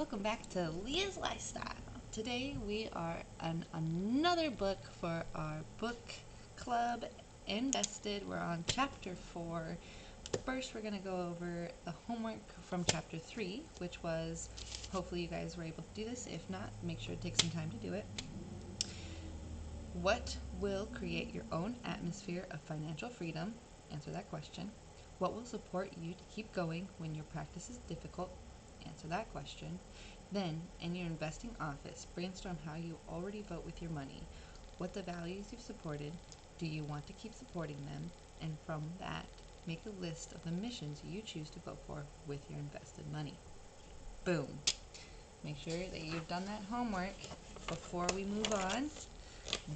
welcome back to Leah's Lifestyle. Today we are on another book for our book club, Invested. We're on chapter 4. First we're going to go over the homework from chapter 3, which was, hopefully you guys were able to do this. If not, make sure to take some time to do it. What will create your own atmosphere of financial freedom? Answer that question. What will support you to keep going when your practice is difficult? Answer that question. Then, in your investing office, brainstorm how you already vote with your money. What the values you've supported, do you want to keep supporting them? And from that, make a list of the missions you choose to vote for with your invested money. Boom. Make sure that you've done that homework before we move on.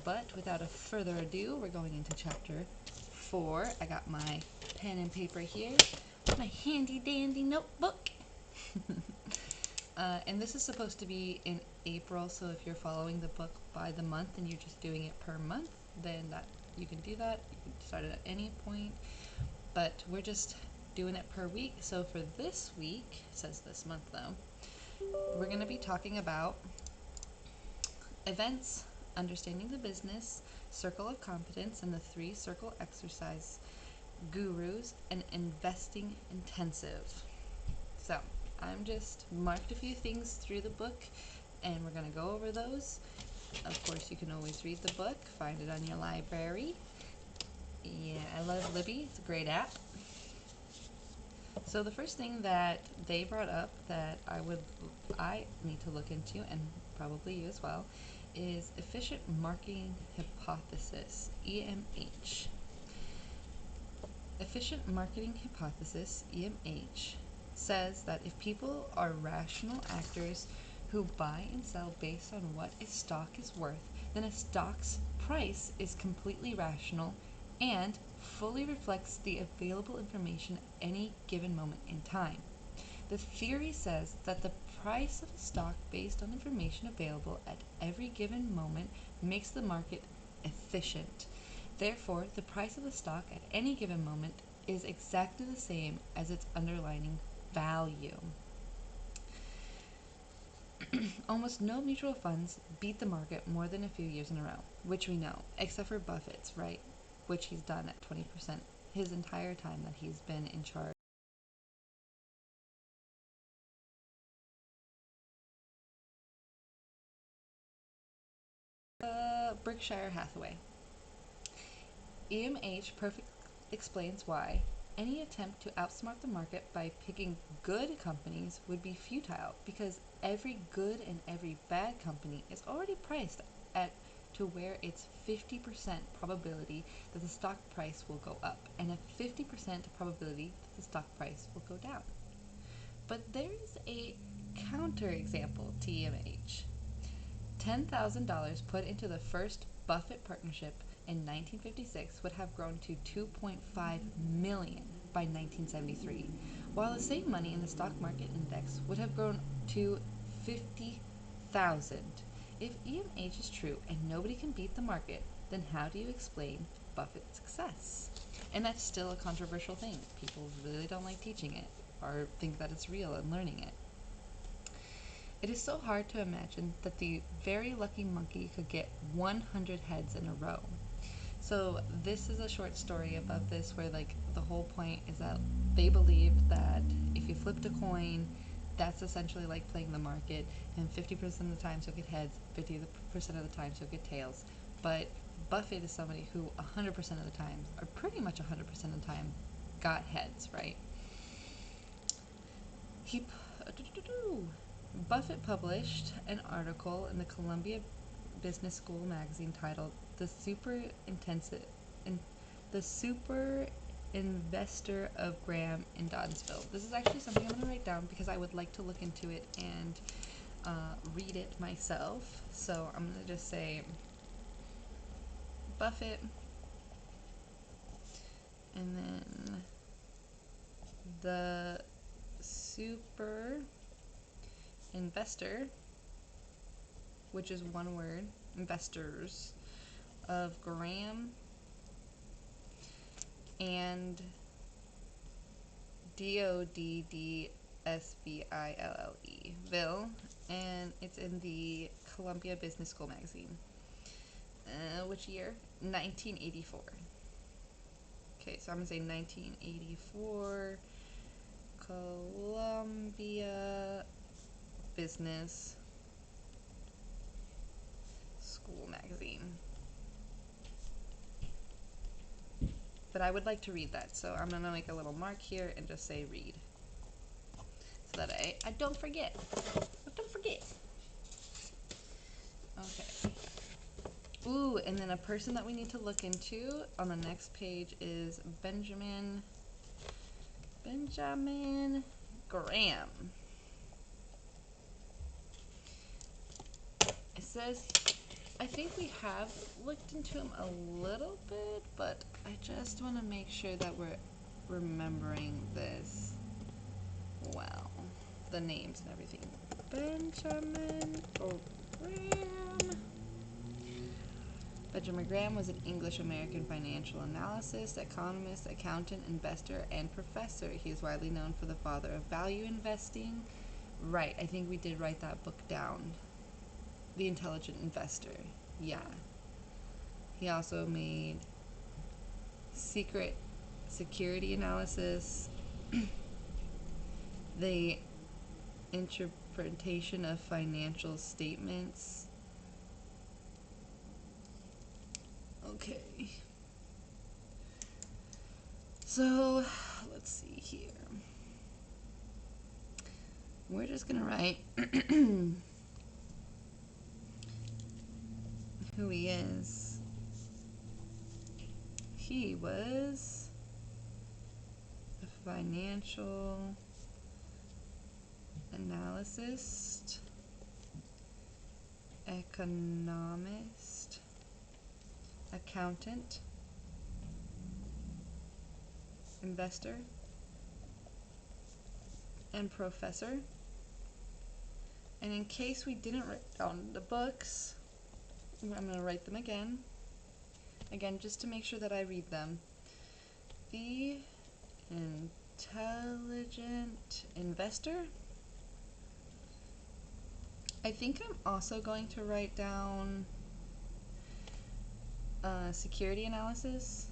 But without a further ado, we're going into chapter 4. I got my pen and paper here, my handy dandy notebook. And this is supposed to be in April, so if you're following the book by the month and you're just doing it per month, then that you can do that. You can start it at any point, but we're just doing it per week. So for this week, it says this month though, we're going to be talking about events, understanding the business, circle of competence, and the 3 circle exercise, gurus, and investing intensive. So I'm just marked a few things through the book, and we're going to go over those. Of course, you can always read the book, find it on your library. Yeah, I love Libby. It's a great app. So the first thing that they brought up that I need to look into, and probably you as well, is efficient marketing hypothesis, EMH. Efficient marketing hypothesis, EMH, says that if people are rational actors who buy and sell based on what a stock is worth, then a stock's price is completely rational and fully reflects the available information at any given moment in time. The theory says that the price of a stock based on information available at every given moment makes the market efficient. Therefore, the price of a stock at any given moment is exactly the same as its underlying value. Almost no mutual funds beat the market more than a few years in a row, which we know, except for Buffett's, right? Which he's done at 20% his entire time that he's been in charge. Berkshire Hathaway. EMH perfectly explains why any attempt to outsmart the market by picking good companies would be futile, because every good and every bad company is already priced at to where it's 50% probability that the stock price will go up and a 50% probability that the stock price will go down. But there is a counterexample to EMH. $10,000 put into the first Buffett partnership in 1956 would have grown to $2.5 million by 1973, while the same money in the stock market index would have grown to 50,000. If EMH is true and nobody can beat the market, then how do you explain Buffett's success? And that's still a controversial thing. People really don't like teaching it or think that it's real and learning it. It is so hard to imagine that the very lucky monkey could get 100 heads in a row. So this is a short story about this where like the whole point is that they believed that if you flipped a coin, that's essentially like playing the market, and 50% of the times you'll get heads, 50% of the times you'll get tails. But Buffett is somebody who 100% of the time, or pretty much 100% of the time, got heads, right? Buffett published an article in the Columbia Business School magazine titled "The Super Investor of Graham in Doddsville." This is actually something I'm going to write down because I would like to look into it and read it myself. So I'm going to just say Buffett, and then the super investor, which is one word, investors, of Graham and Doddsville. and it's in the Columbia Business School magazine. Which year? 1984. Okay, so I'm gonna say 1984, Columbia Business School magazine. But I would like to read that, so I'm gonna make a little mark here and just say read, so that I don't forget. Don't forget. Okay. Ooh, and then a person that we need to look into on the next page is Benjamin Graham. It says, I think we have looked into him a little bit, but I just want to make sure that we're remembering this well. The names and everything. Benjamin Graham. Benjamin Graham was an English-American financial analyst, economist, accountant, investor, and professor. He is widely known for the father of value investing. Right, I think we did write that book down. The Intelligent Investor. Yeah. He also made Secret Security Analysis, the Interpretation of Financial Statements. Okay. So, let's see here. We're just gonna write who he is. He was a financial analyst, economist, accountant, investor, and professor. And in case we didn't write down the books, I'm going to write them again. Again, just to make sure that I read them. The Intelligent Investor. I think I'm also going to write down security analysis.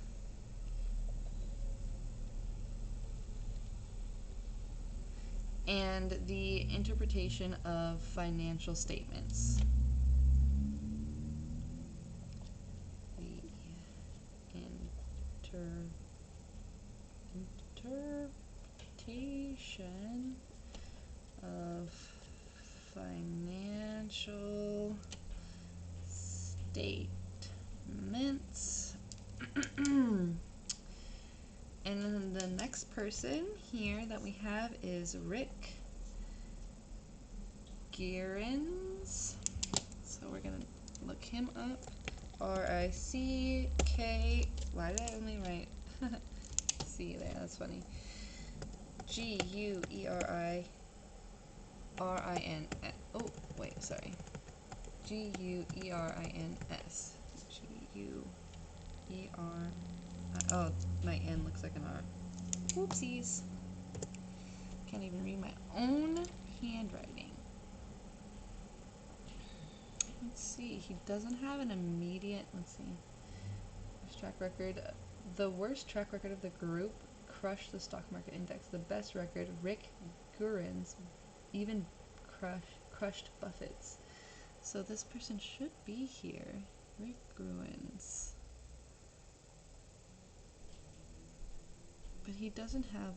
And the interpretation of financial statements. The interpretation of financial statements. And then the next person here that we have is Rick Gearens. So we're gonna look him up. R-I-C-K. Why did I only write C there? That's funny. G-U-E-R-I-R-I-N. Oh, wait, sorry. G-U-E-R-I-N-S. G-U-E-R. Oh, my N looks like an R. Whoopsies. Can't even read my own handwriting. Let's see. He doesn't have an immediate. Let's see. Worst track record. The worst track record of the group crushed the stock market index. The best record, Rick Gearens, even crushed Buffett's. So this person should be here. Rick Gearens. But he doesn't have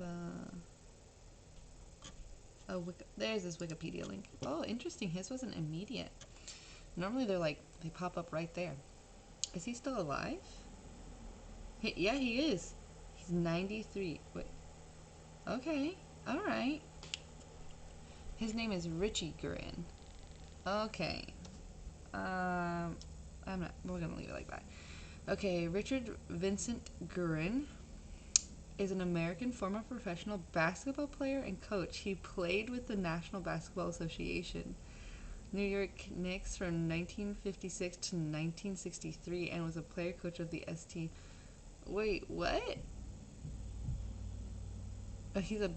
there's this Wikipedia link. Oh, interesting. His wasn't immediate. Normally they're like, they pop up right there. Is he still alive? Yeah, he is. He's 93. Wait. Okay. Alright. His name is Richie Gurin. Okay. We're gonna leave it like that. Okay, Richard Vincent Gurin is an American former professional basketball player and coach. He played with the National Basketball Association, New York Knicks from 1956 to 1963, and was a player coach of the ST. Wait, what? Oh, he's a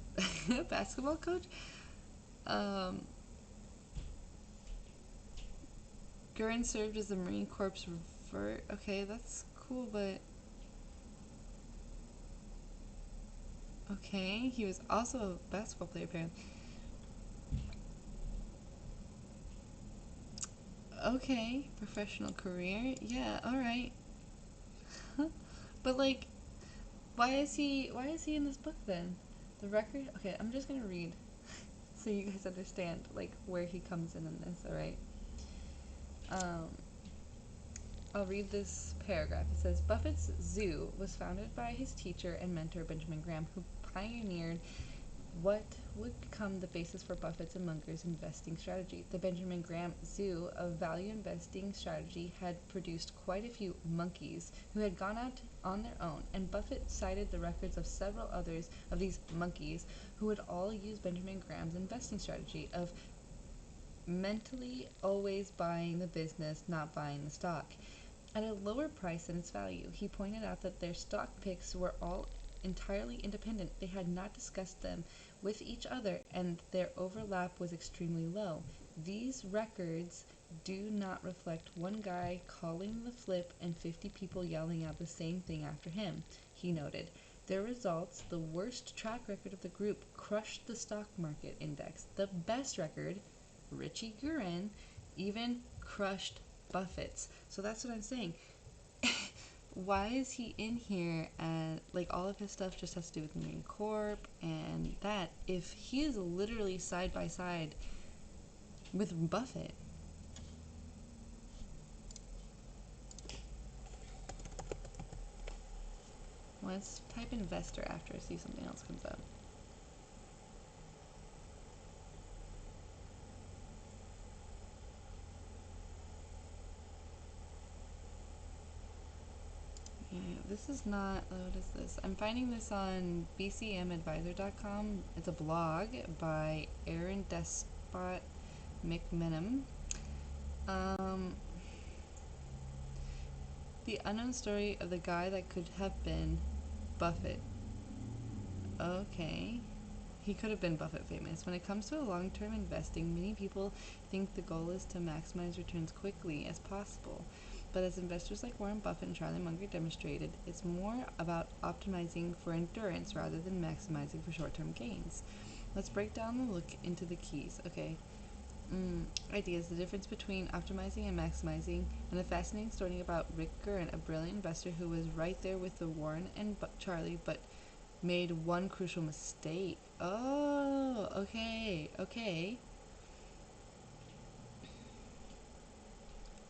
basketball coach? Guerin served as the Marine Corps revert. Okay, that's cool, but okay, he was also a basketball player apparently. Okay, professional career. Yeah, all right. But like, why is he in this book then? The record. Okay, I'm just gonna read so you guys understand like where he comes in this. All right. Um, I'll read this paragraph. It says Buffett's zoo was founded by his teacher and mentor Benjamin Graham, who pioneered what would become the basis for Buffett's and Munger's investing strategy. The Benjamin Graham Zoo of Value Investing Strategy had produced quite a few monkeys who had gone out on their own, and Buffett cited the records of several others of these monkeys who would all use Benjamin Graham's investing strategy of mentally always buying the business, not buying the stock, at a lower price than its value. He pointed out that their stock picks were all entirely independent. They had not discussed them with each other, and their overlap was extremely low. These records do not reflect one guy calling the flip and 50 people yelling out the same thing after him, he noted. Their results, the worst track record of the group, crushed the stock market index. The best record, Richie Guerin, even crushed Buffett's. So that's what I'm saying. Why is he in here and like all of his stuff just has to do with the Marine Corps and that if he is literally side by side with Buffett? Let's type investor after I see something else comes up. Yeah, this is not, what is this? I'm finding this on bcmadvisor.com. It's a blog by Aaron Despot McMenamin. The unknown story of the guy that could have been Buffett. Okay. He could have been Buffett famous. When it comes to long-term investing, many people think the goal is to maximize returns quickly as possible. But as investors like Warren Buffett and Charlie Munger demonstrated, it's more about optimizing for endurance rather than maximizing for short-term gains. Let's break down the look into the keys. Okay. Ideas, the difference between optimizing and maximizing, and a fascinating story about Rick Guerin, a brilliant investor who was right there with the Warren and Charlie, but made one crucial mistake. Oh, okay.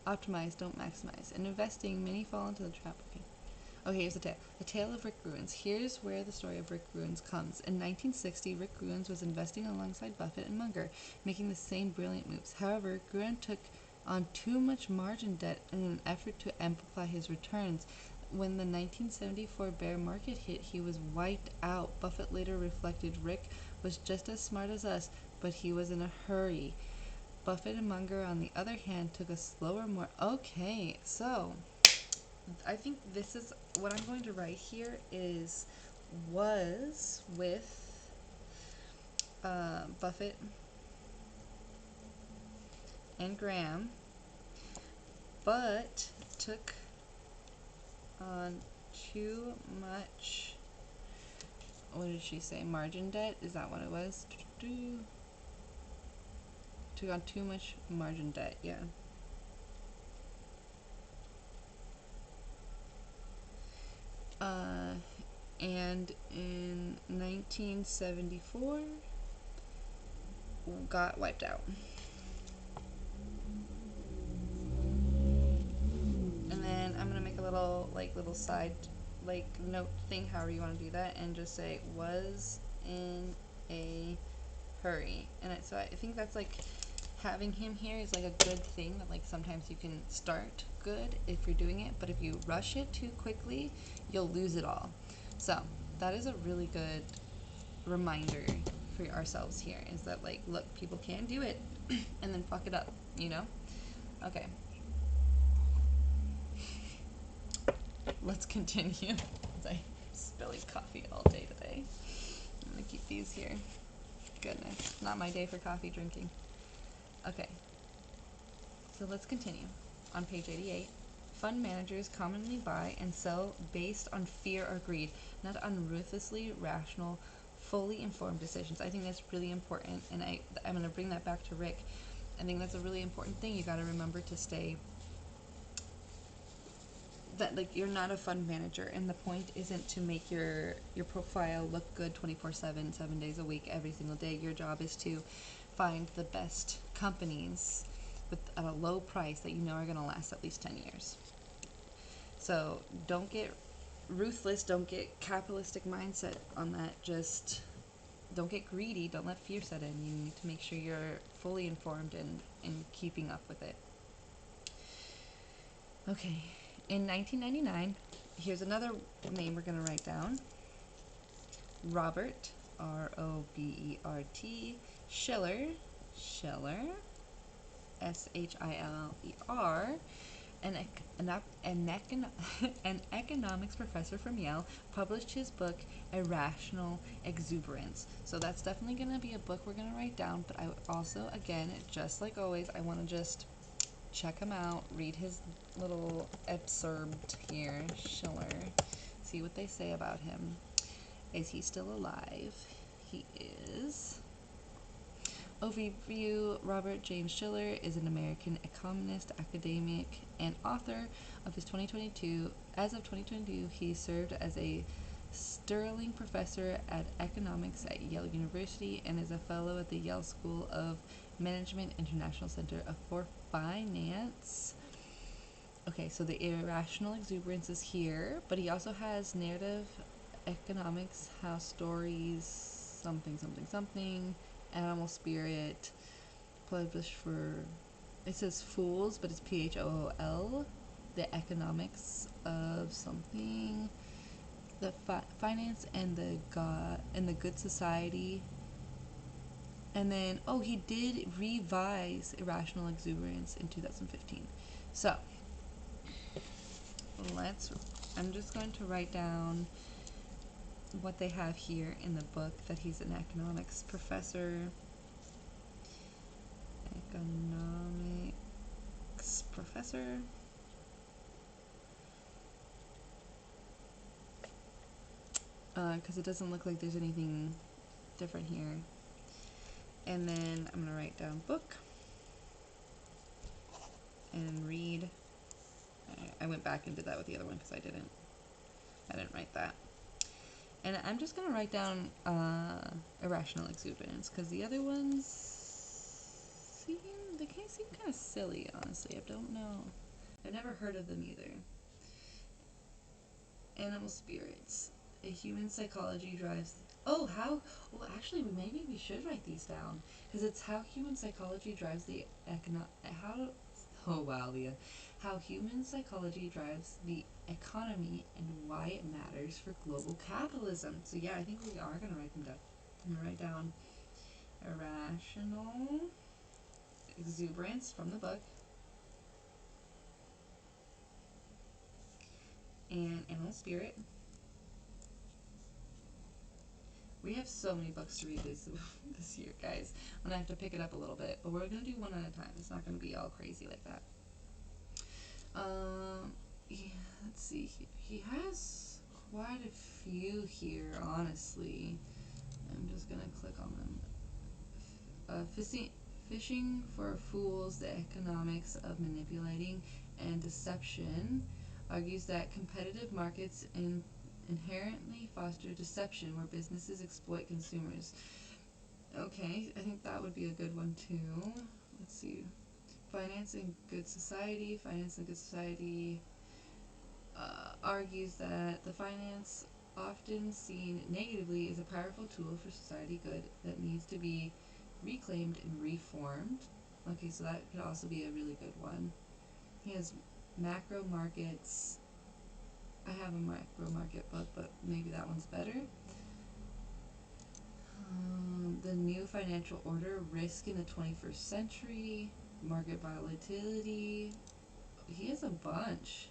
Optimize, don't maximize. In investing, many fall into the trap. Okay, here's the tale. The tale of Rick Ruins. Here's where the story of Rick Ruins comes. In 1960, Rick Ruins was investing alongside Buffett and Munger, making the same brilliant moves. However, Ruin took on too much margin debt in an effort to amplify his returns. When the 1974 bear market hit, he was wiped out. Buffett later reflected, Rick was just as smart as us, but he was in a hurry. Buffett and Munger, on the other hand, took a slower, more... Okay, so I think this is what I'm going to write here is was with Buffett and Graham, but took on too much. What did she say? Margin debt? Is that what it was? Took on too much margin debt, yeah. And in 1974 got wiped out. And then I'm gonna make a little side note thing, however you want to do that, and just say was in a hurry. And so I think that's like having him here is like a good thing that like sometimes you can start good if you're doing it, but if you rush it too quickly, you'll lose it all. So that is a really good reminder for ourselves here is that like look, people can do it and then fuck it up, you know? Okay. Let's continue. I'm spilling coffee all day today. I'm gonna keep these here. Goodness, not my day for coffee drinking. Okay. So let's continue. On page 88, fund managers commonly buy and sell based on fear or greed, not on ruthlessly rational, fully informed decisions. I think that's really important, and I'm going to bring that back to Rick. I think that's a really important thing. You got to remember to stay that, like, you're not a fund manager, and the point isn't to make your profile look good 24/7, 7 days a week, every single day. Your job is to find the best companies at a low price that you know are going to last at least 10 years. So don't get ruthless, don't get capitalistic mindset on that. Just don't get greedy, don't let fear set in. You need to make sure you're fully informed and keeping up with it. Okay, in 1999, here's another name we're going to write down. Robert, Robert, Shiller, Shiller, an economics professor from Yale, published his book Irrational Exuberance. So that's definitely going to be a book we're going to write down, but I also, again, just like always, I want to just check him out, read his little excerpt here, Schiller, see what they say about him. Is he still alive? He is. Overview: Robert James Shiller is an American economist, academic, and author of his 2022. As of 2022, he served as a Sterling Professor at Economics at Yale University and is a fellow at the Yale School of Management International Center for Finance. Okay, so the irrational exuberance is here, but he also has narrative economics, house stories, something, animal spirit, published for, it says Fools, but it's Phool, the economics of something, the finance and the good society. And then, he did revise Irrational Exuberance in 2015. So, I'm just going to write down what they have here in the book, that he's an economics professor. Economics professor. Because it doesn't look like there's anything different here. And then I'm going to write down book and read. I went back and did that with the other one because I didn't write that. And I'm just going to write down Irrational Exuberance because the other ones they kind of seem kind of silly, honestly. I don't know. I've never heard of them either. Animal spirits. A human psychology drives. Actually, maybe we should write these down because it's how human psychology drives the how human psychology drives the economy and why it matters for global capitalism. So yeah, I think we are gonna write them down. I'm gonna write down Irrational Exuberance from the book and Animal Spirit. We have so many books to read this year, guys. I'm gonna have to pick it up a little bit, but we're gonna do one at a time. It's not gonna be all crazy like that. Let's see. He has quite a few here, honestly. I'm just gonna click on them. Fishing for Fools: The Economics of Manipulating and Deception argues that competitive markets inherently foster deception where businesses exploit consumers. Okay, I think that would be a good one too. Let's see. Finance and Good Society argues that the finance, often seen negatively, is a powerful tool for society good that needs to be reclaimed and reformed. Okay, so that could also be a really good one. He has Macro Markets. I have a macro market book, but maybe that one's better. The New Financial Order, Risk in the 21st Century, Market Volatility. He has a bunch.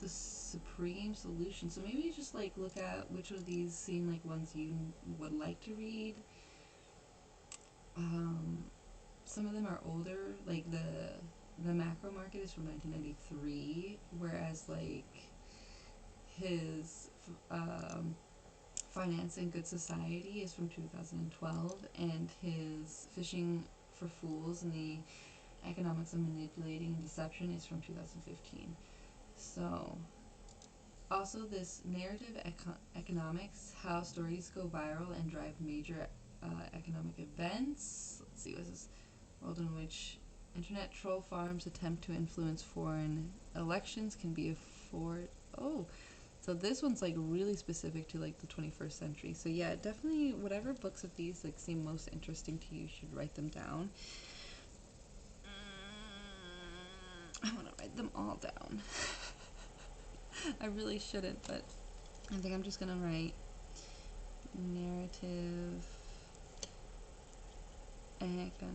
The Supreme Solution. So maybe just look at which of these seem like ones you would like to read. Some of them are older, like the the macro market is from 1993, whereas like his Finance and Good Society is from 2012, and his Fishing for Fools and the Economics of Manipulating and Deception is from 2015. So, also this narrative economics, how stories go viral and drive major economic events. Let's see, what's this? World in which internet troll farms attempt to influence foreign elections can be afford. Oh, so this one's like really specific to like the 21st century. So yeah, definitely whatever books of these like seem most interesting to you, should write them down. I want to write them all down. I really shouldn't, but I think I'm just gonna write narrative economics,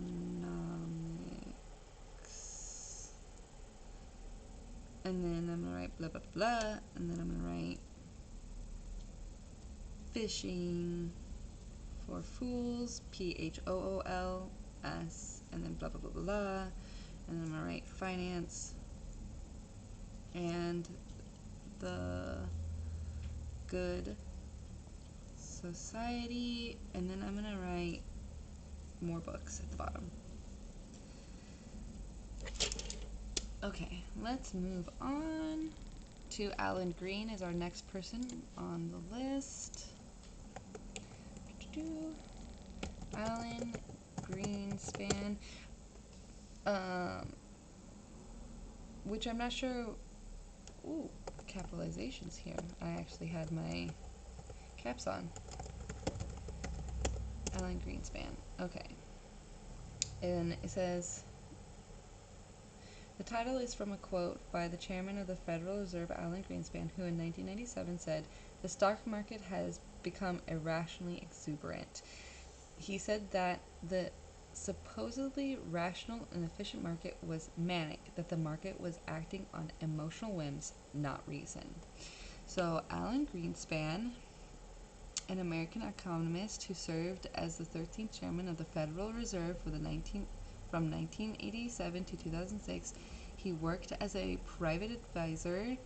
and then I'm gonna write blah blah blah, and then I'm gonna write fishing for fools, PHOOLS, and then blah blah blah blah, and then I'm gonna write finance and the good society, and then I'm gonna write more books at the bottom. Okay, let's move on to Alan Green is our next person on the list. Alan Greenspan, which I'm not sure. Ooh, capitalizations here. I actually had my caps on. Alan Greenspan. Okay. And it says, the title is from a quote by the chairman of the Federal Reserve, Alan Greenspan, who in 1997 said, "The stock market has become irrationally exuberant." He said that the supposedly rational and efficient market was manic, that the market was acting on emotional whims, not reason. So, Alan Greenspan, an American economist who served as the 13th chairman of the Federal Reserve from 1987 to 2006, he worked as a private advisor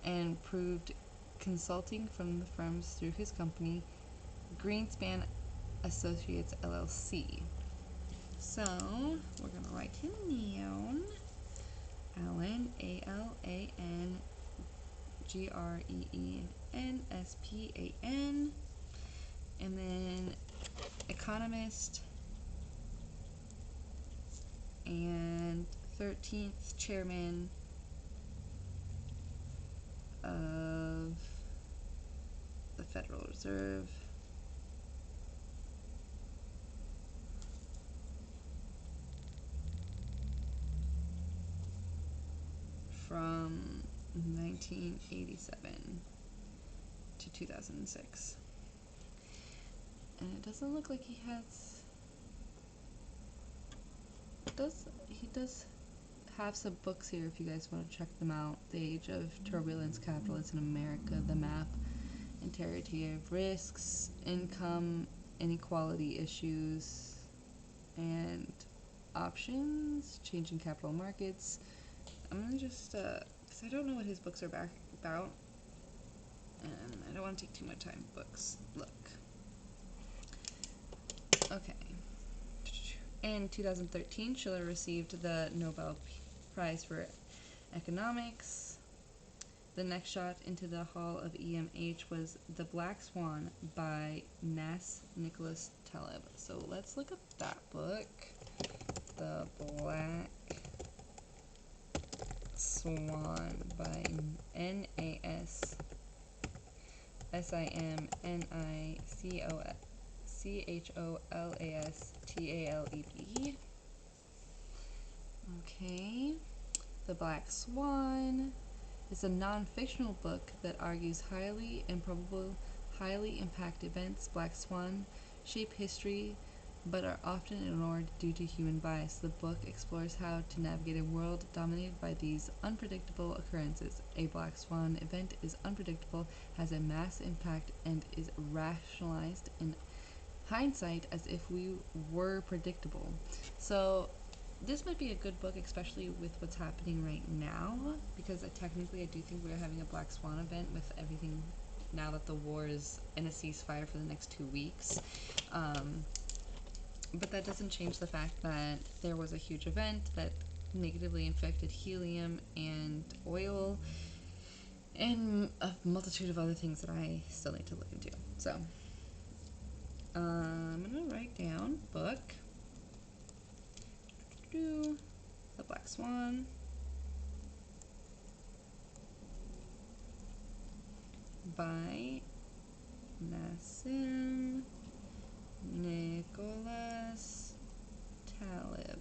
and proved consulting from the firms through his company, Greenspan Associates LLC. So, we're going to write him down. Alan, ALAN GREENSPAN, and then economist and 13th chairman of the Federal Reserve from 1987 to 2006. And it doesn't look like he does have some books here if you guys want to check them out. The Age of Turbulence, Capitalism in America, The Map and Territory of Risks, Income Inequality Issues and Options, Changing Capital Markets. I'm gonna just, because I don't know what his books are about, and I don't want to take too much time. Books. Look. Okay. In 2013, Schiller received the Nobel Prize for Economics. The next shot into the Hall of EMH was The Black Swan by Nas Nicholas Taleb. So let's look at that book. The Black Swan by Nas Simnichollastaleb. Okay. The Black Swan is a non-fictional book that argues highly improbable, highly impact events, Black Swan, shape history, but are often ignored due to human bias. The book explores how to navigate a world dominated by these unpredictable occurrences. A Black Swan event is unpredictable, has a mass impact, and is rationalized in hindsight as if we were predictable. So this might be a good book, especially with what's happening right now, because technically I do think we're having a Black Swan event with everything now that the war is in a ceasefire for the next 2 weeks. But that doesn't change the fact that there was a huge event that negatively infected helium and oil and a multitude of other things that I still need to look into. So, I'm gonna write down book, The Black Swan, by Nassim Nicholas Taleb.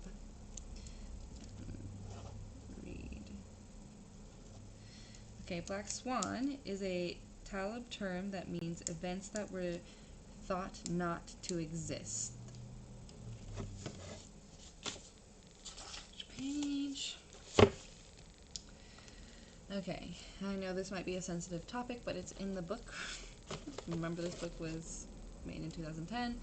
Read. Okay, Black Swan is a Taleb term that means events that were thought not to exist. Which page? Okay, I know this might be a sensitive topic, but it's in the book. Remember, this book was made in 2010.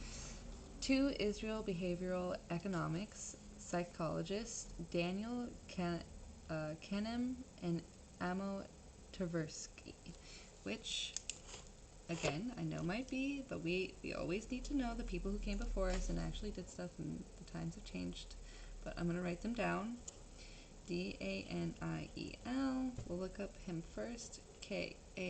Two Israel behavioral economics psychologists, Daniel Kahneman and Amo Tversky, which, again, I know might be, but we always need to know the people who came before us and actually did stuff, and the times have changed. But I'm going to write them down. Daniel. We'll look up him first. Kahneman.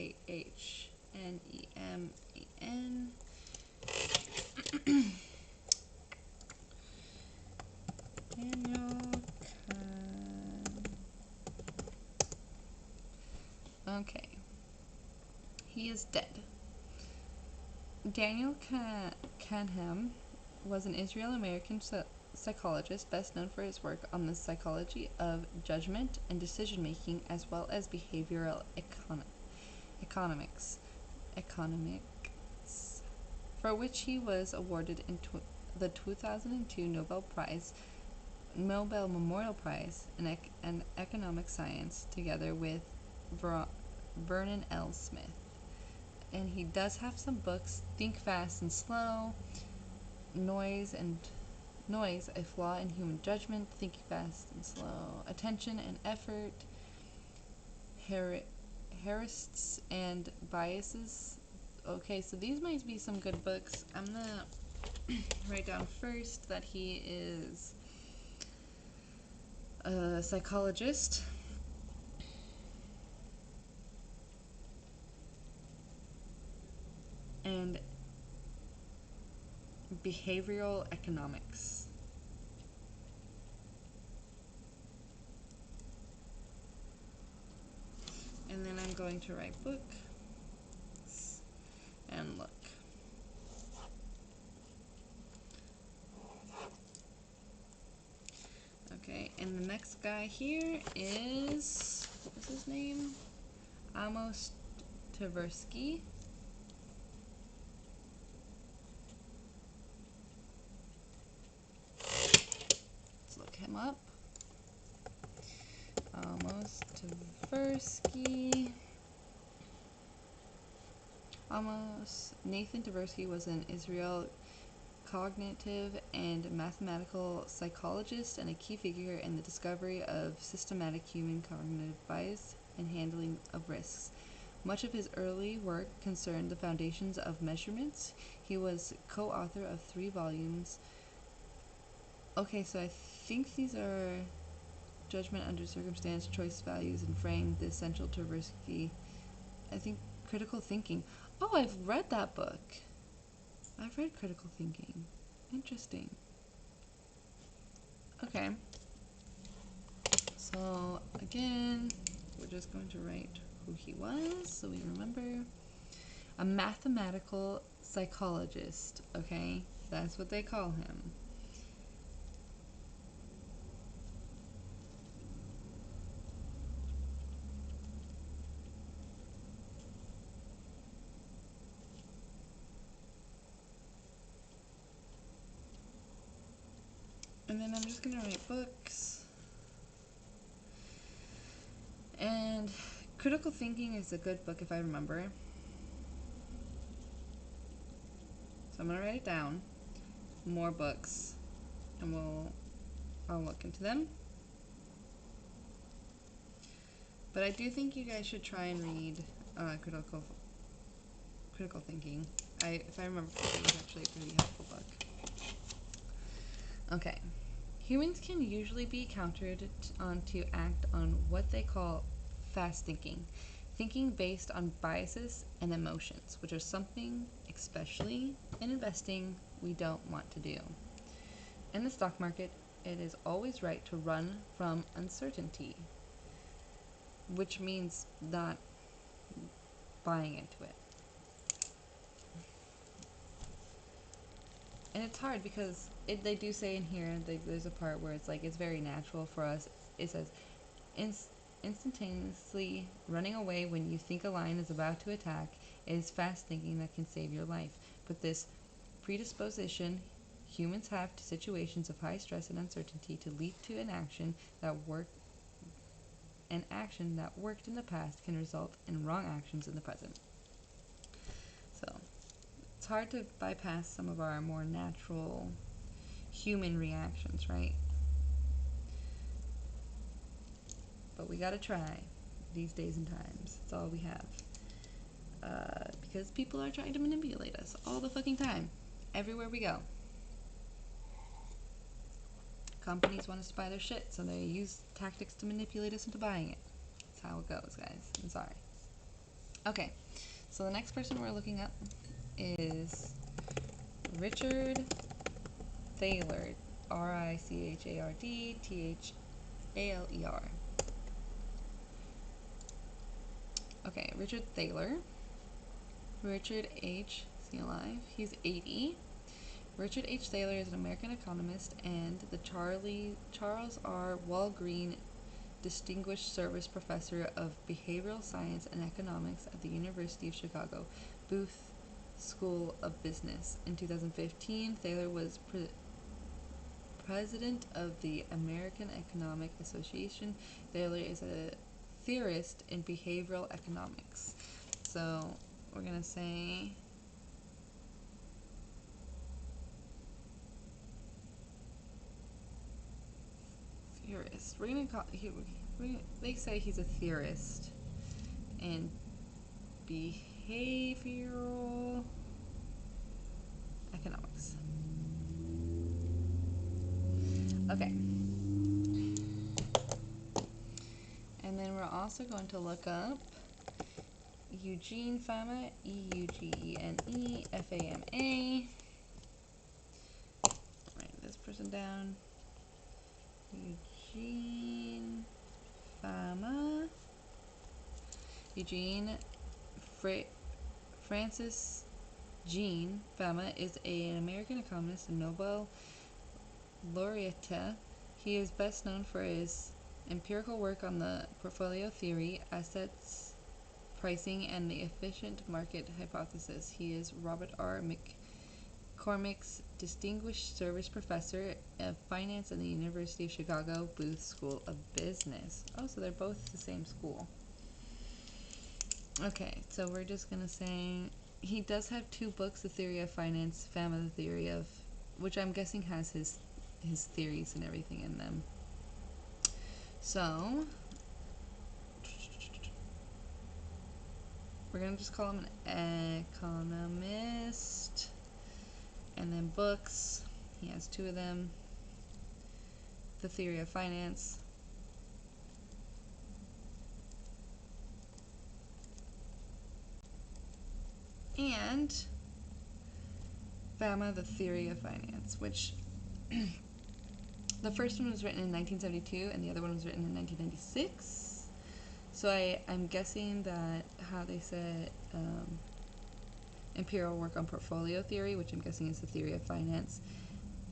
Daniel Kahn. Okay. He is dead. Daniel Kahneman was an Israeli-American psychologist best known for his work on the psychology of judgment and decision-making, as well as behavioral economics, for which he was awarded the 2002 Nobel Memorial Prize in Economic Science, together with Vernon L. Smith. And he does have some books: Think Fast and Slow, Noise, A Flaw in Human Judgment, Thinking Fast and Slow, Attention and Effort, Heuristics and Biases. Okay, so these might be some good books. I'm gonna write down first that he is a psychologist. And behavioral economics. And then I'm going to write book and look. Okay, and the next guy here is, what was his name? Amos Tversky. Let's look him up. Amos Tversky. Nathan Tversky was an Israel cognitive and mathematical psychologist and a key figure in the discovery of systematic human cognitive bias and handling of risks. Much of his early work concerned the foundations of measurements. He was co-author of 3 volumes. Okay, so I think these are Judgment Under Circumstance, Choice Values, and Fraying the Essential Tversky. I think Critical Thinking. Oh, I've read that book. I've read Critical Thinking. Interesting. Okay. So, again, we're just going to write who he was so we remember. A mathematical psychologist, okay? That's what they call him. And then I'm just going to write books. And Critical Thinking is a good book if I remember. So I'm going to write it down. More books. And we'll I'll look into them. But I do think you guys should try and read critical thinking. If I remember correctly, it was actually a pretty helpful book. Okay. Humans can usually be countered on to act on what they call fast thinking based on biases and emotions, which are something, especially in investing, we don't want to do. In the stock market, it is always right to run from uncertainty, which means not buying into it. And it's hard because they do say in here, there's a part where it's like it's very natural for us. It says, instantaneously running away when you think a lion is about to attack is fast thinking that can save your life. But this predisposition humans have to situations of high stress and uncertainty to leap to an action that worked in the past can result in wrong actions in the present. So it's hard to bypass some of our more natural human reactions, right? But we gotta try these days and times. It's all we have. Because people are trying to manipulate us all the fucking time, everywhere we go. Companies want us to buy their shit, so they use tactics to manipulate us into buying it. That's how it goes, guys. I'm sorry. Okay, so the next person we're looking up is Richard Thaler, Richardthaler. Okay, Richard Thaler. Richard H. Is he alive? He's 80. Richard H. Thaler is an American economist and the Charles R. Walgreen Distinguished Service Professor of Behavioral Science and Economics at the University of Chicago, Booth School of Business. In 2015, Thaler was president of the American Economic Association. Thaler is a theorist in behavioral economics. So we're going to say theorist. We're going to call they say he's a theorist in behavioral economics. Okay. And then we're also going to look up Eugene Fama, Eugene Write this person down. Eugene Fama. Francis Jean Fama is an American economist and Nobel laureate. He is best known for his empirical work on the portfolio theory, assets pricing, and the efficient market hypothesis. He is Robert R. McCormick's Distinguished Service Professor of Finance at the University of Chicago Booth School of Business. Oh, so they're both the same school. Okay, so we're just going to say he does have two books, The Theory of Finance, Fama, The Theory of, which I'm guessing has his theories and everything in them. So we're going to just call him an economist. And then books, he has two of them. The Theory of Finance. And Fama, The Theory of Finance, which the first one was written in 1972 and the other one was written in 1996. So I'm guessing that how they said empirical work on portfolio theory, which I'm guessing is the theory of finance,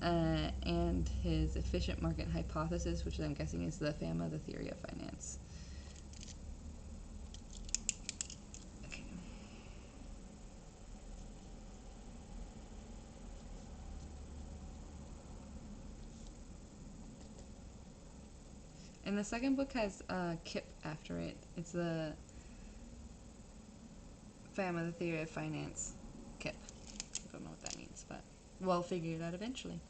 and his efficient market hypothesis, which I'm guessing is the Fama, the theory of finance. Okay. And the second book has Kip after it. It's the Fama, the theory of finance. Kip. I don't know what that means, but we'll figure it out eventually.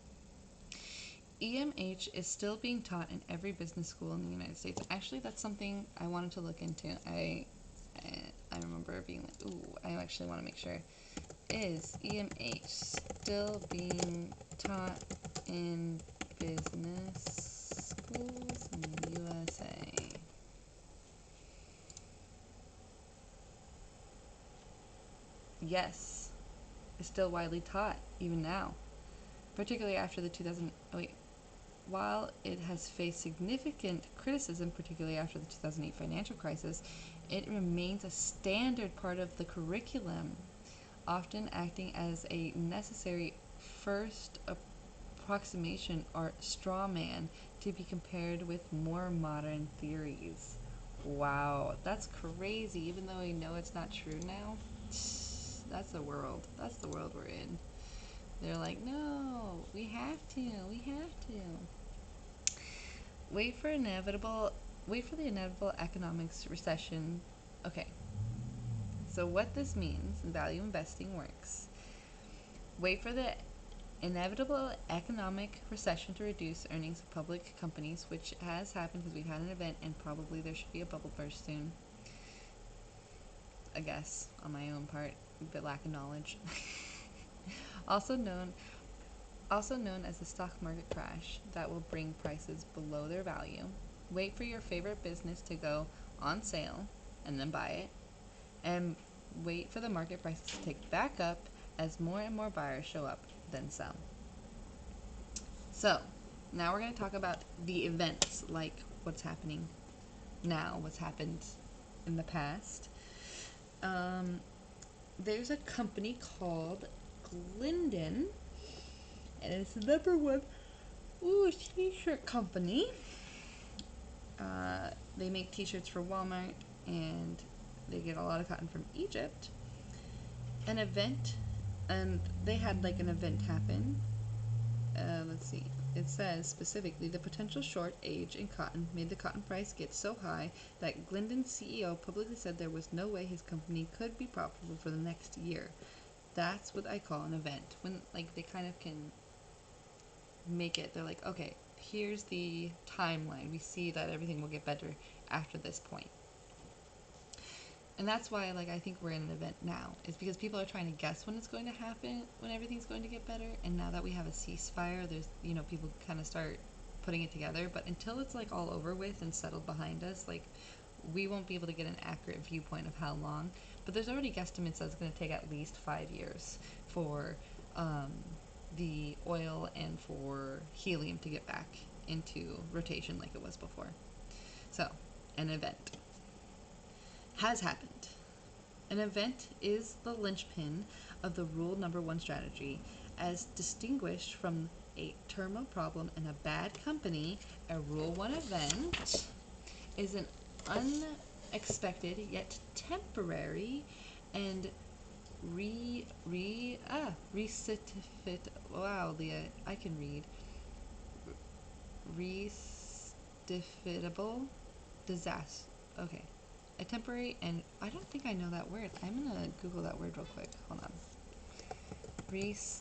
EMH is still being taught in every business school in the United States. Actually, that's something I wanted to look into. I remember being like, ooh, I actually want to make sure. Is EMH still being taught in business schools in the USA? Yes, it's still widely taught even now, particularly after the 2000. Oh wait, while it has faced significant criticism, particularly after the 2008 financial crisis, it remains a standard part of the curriculum, often acting as a necessary first approximation or straw man to be compared with more modern theories. Wow, that's crazy, even though we know it's not true now. That's the world. That's the world we're in. They're like, no, we have to. Wait for inevitable wait for the inevitable economics recession. Okay. So what this means in value investing works. Wait for the inevitable economic recession to reduce earnings of public companies, which has happened because we've had an event and probably there should be a bubble burst soon. I guess, on my own part, a bit lack of knowledge. also known also known as the stock market crash that will bring prices below their value. Wait for your favorite business to go on sale and then buy it, and wait for the market prices to tick back up as more and more buyers show up, then sell. So, now we're going to talk about the events, like what's happening now, what's happened in the past. There's a company called Glendon, and it's the number one t-shirt company. They make t-shirts for Walmart, and they get a lot of cotton from Egypt. An event, and they had like an event happen. Let's see. It says specifically the potential short age in cotton made the cotton price get so high that Glendon's CEO publicly said there was no way his company could be profitable for the next year. That's what I call an event. When like they kind of can make it, they're like, okay, here's the timeline. We see that everything will get better after this point. And that's why like I think we're in an event now. Is because people are trying to guess when it's going to happen, when everything's going to get better. And now that we have a ceasefire, there's people kind of start putting it together. But until it's like all over with and settled behind us, like we won't be able to get an accurate viewpoint of how long. But there's already guesstimates that it's going to take at least 5 years for the oil and for helium to get back into rotation like it was before. So, an event has happened. An event is the linchpin of the rule number one strategy. As distinguished from a terminal problem and a bad company, a rule one event is an unexpected yet temporary and wow, Leah, I can read. Rectifiable disaster. Okay. A temporary, and I don't think I know that word. I'm gonna Google that word real quick. Hold on. Rectifiable.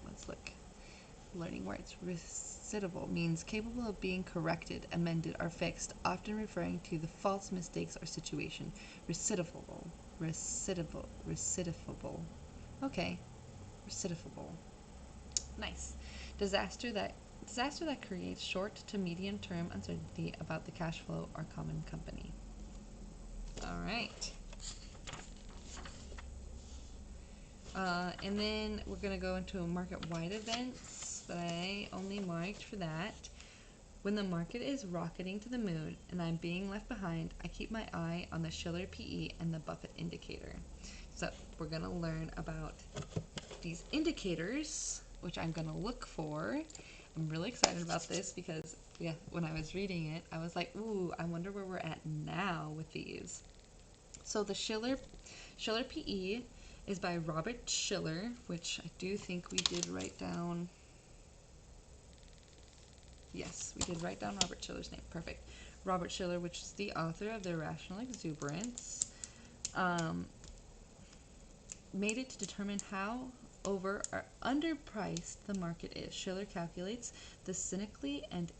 Let's look. Learning words. Recitable means capable of being corrected, amended, or fixed, often referring to the false mistakes or situation. Recidivable. Recidivable. Okay. Recidivable. Nice. Disaster that creates short to medium term uncertainty about the cash flow or common company. All right. And then we're going to go into market-wide events that I only marked for that. When the market is rocketing to the moon and I'm being left behind, I keep my eye on the Shiller PE and the Buffett indicator. So we're going to learn about these indicators, which I'm going to look for. I'm really excited about this because when I was reading it, I was like, ooh, I wonder where we're at now with these. So the Shiller PE is by Robert Shiller, which I do think we did write down. Yes, we did write down Robert Shiller's name. Perfect. Robert Shiller, which is the author of The Irrational Exuberance. made it to determine how over or underpriced the market is. Schiller calculates the cynically and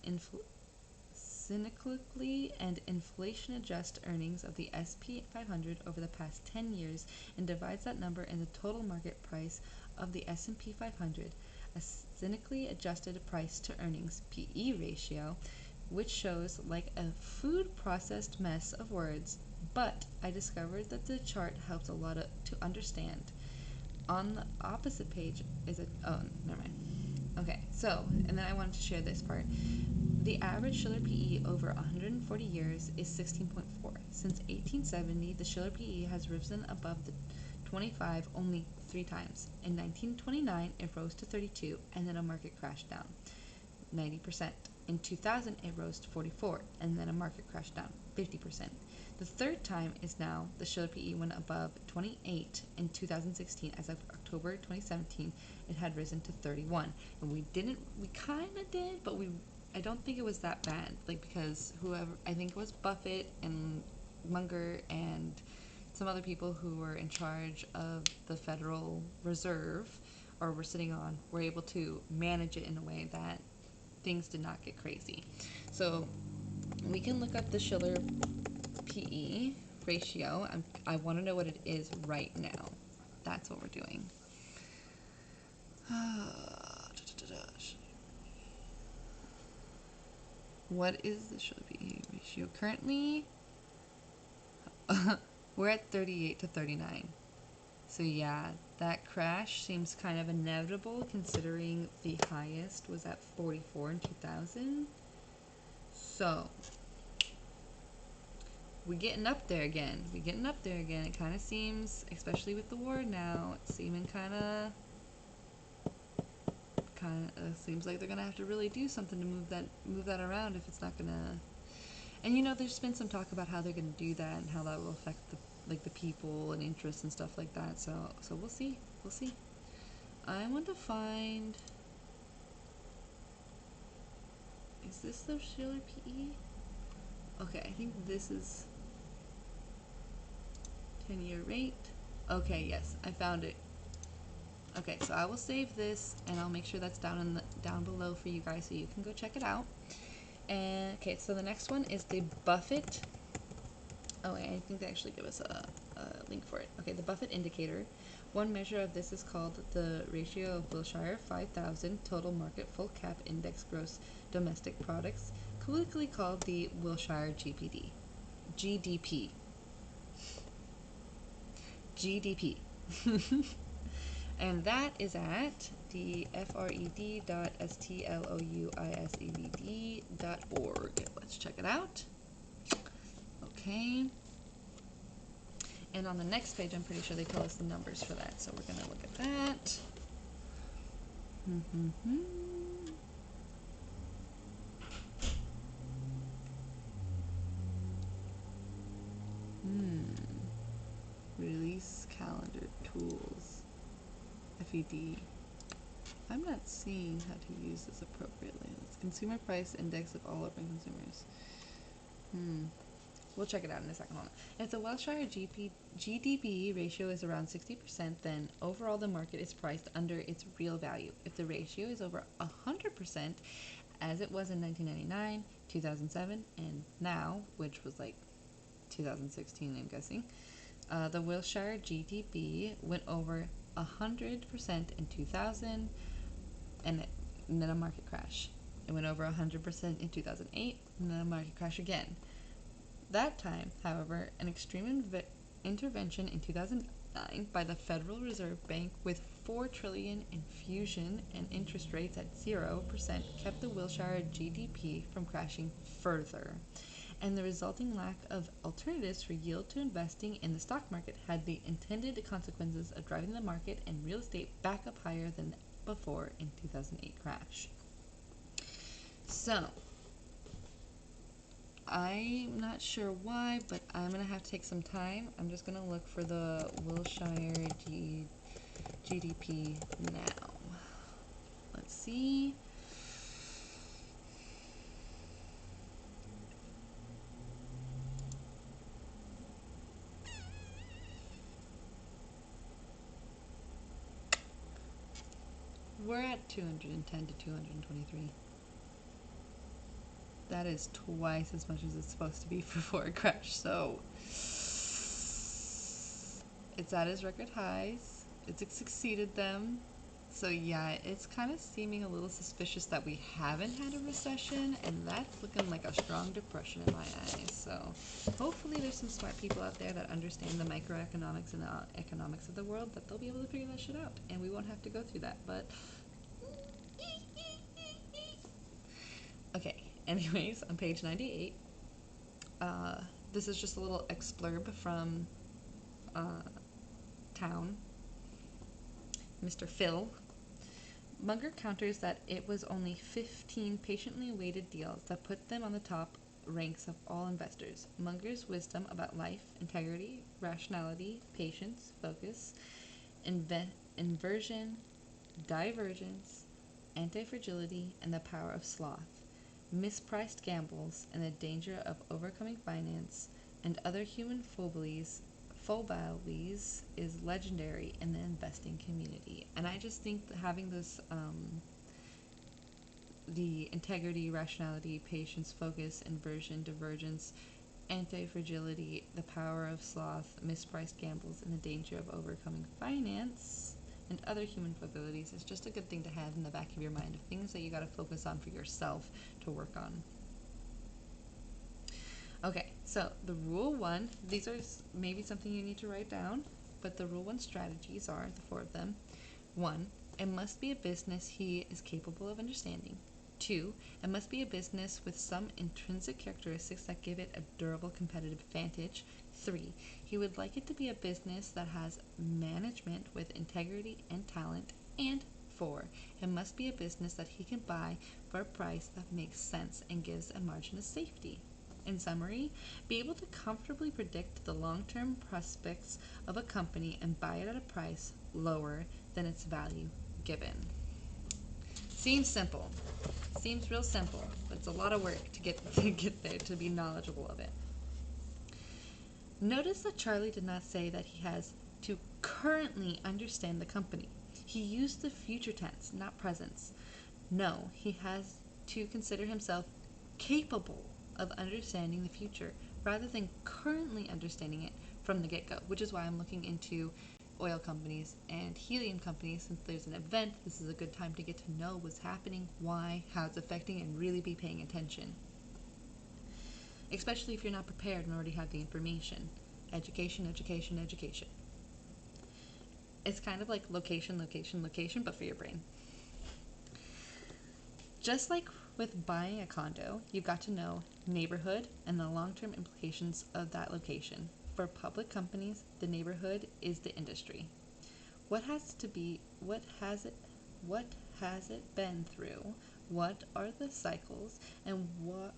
inflation adjust earnings of the SP 500 over the past 10 years and divides that number in the total market price of the S&P 500, a cynically adjusted price to earnings PE ratio, which shows like a food processed mess of words, but I discovered that the chart helps a lot to understand. On the opposite page is a oh, never mind. Okay, so and then I wanted to share this part. The average Schiller PE over 140 years is 16.4. Since 1870, the Schiller PE has risen above the 25 only 3 times. In 1929, it rose to 32, and then a market crash down 90%. In 2000, it rose to 44, and then a market crash down 50%. The third time is now the Schiller PE went above 28 in 2016. As of October 2017, it had risen to 31, and we kind of did, but I don't think it was that bad. Like, because whoever, I think it was Buffett and Munger and some other people who were in charge of the Federal Reserve or were sitting on were able to manage it in a way that things did not get crazy. So we can look up the Schiller PE ratio. I want to know what it is right now. That's what we're doing. What is the Schiller PE ratio currently? We're at 38 to 39. So yeah, that crash seems kind of inevitable considering the highest was at 44 in 2000. So we're getting up there again. It kind of seems, especially with the war now, it's seeming kind of seems like they're gonna have to really do something to move that around if it's not gonna. And there's been some talk about how they're gonna do that and how that will affect the people and interests and stuff like that. So we'll see. I want to find. Is this the Schiller PE? Okay, I think this is 10-year rate. Okay, yes, I found it. Okay, so I will save this and I'll make sure that's down below for you guys so you can go check it out. And okay, so the next one is the Buffett. Oh, I think they actually give us a link for it. Okay, the Buffett indicator. One measure of this is called the ratio of Wilshire 5000 total market full cap index gross domestic products, colloquially called the Wilshire GDP. And that is at the fred.stlouisevd.org. Let's check it out. Okay. And on the next page, I'm pretty sure they tell us the numbers for that. So we're going to look at that. Release calendar tools. FED. I'm not seeing how to use this appropriately. It's consumer price index of all urban consumers. We'll check it out in a second. If the Wilshire GDP ratio is around 60%, then overall the market is priced under its real value. If the ratio is over 100%, as it was in 1999, 2007, and now, which was like 2016, I'm guessing, the Wilshire GDP went over 100% in 2000, and then a market crash. It went over 100% in 2008, and then a market crash again. That time, however, an extreme intervention in 2009 by the Federal Reserve Bank with $4 trillion infusion and interest rates at 0% kept the Wilshire GDP from crashing further. And the resulting lack of alternatives for yield to investing in the stock market had the intended consequences of driving the market and real estate back up higher than before in 2008 crash. So, I'm not sure why, but I'm going to have to take some time. I'm just going to look for the Wilshire GDP now. Let's see. We're at 210 to 223. That is twice as much as it's supposed to be before it crashed. So it's at its record highs. It's exceeded them. So yeah, it's kind of seeming a little suspicious that we haven't had a recession, and that's looking like a strong depression in my eyes. So hopefully there's some smart people out there that understand the microeconomics and the economics of the world, that they'll be able to figure that shit out, and we won't have to go through that. But okay, anyways, on page 98, uh, this is just a little explurb from uh, Town. Mr. Phil Munger counters that it was only 15 patiently awaited deals that put them on the top ranks of all investors. Munger's wisdom about life, integrity, rationality, patience, focus, inversion, divergence, anti-fragility, and the power of sloth, mispriced gambles, and the danger of overcoming finance, and other human foibles is legendary in the investing community. And I just think that having this, the integrity, rationality, patience, focus, inversion, divergence, anti-fragility, the power of sloth, mispriced gambles, and the danger of overcoming finance and other human abilities is just a good thing to have in the back of your mind, of things that you got to focus on for yourself to work on. Okay, so the rule one, these are maybe something you need to write down, but the rule one strategies are the four of them. 1, it must be a business he is capable of understanding. 2, it must be a business with some intrinsic characteristics that give it a durable competitive advantage. 3, he would like it to be a business that has management with integrity and talent. And 4, it must be a business that he can buy for a price that makes sense and gives a margin of safety. In summary, be able to comfortably predict the long-term prospects of a company and buy it at a price lower than its value given. Seems simple. Seems real simple, but it's a lot of work to get there, to be knowledgeable of it. Notice that Charlie did not say that he has to currently understand the company. He used the future tense, not present. No, he has to consider himself capable of understanding the future rather than currently understanding it from the get-go, which is why I'm looking into oil companies and helium companies. Since there's an event, this is a good time to get to know what's happening, why, how it's affecting, and really be paying attention. Especially if you're not prepared and already have the information. Education, education, education. It's kind of like location, location, location, but for your brain. Just like with buying a condo, you've got to know neighborhood and the long-term implications of that location. For public companies, the neighborhood is the industry. What has it been through? What are the cycles, and what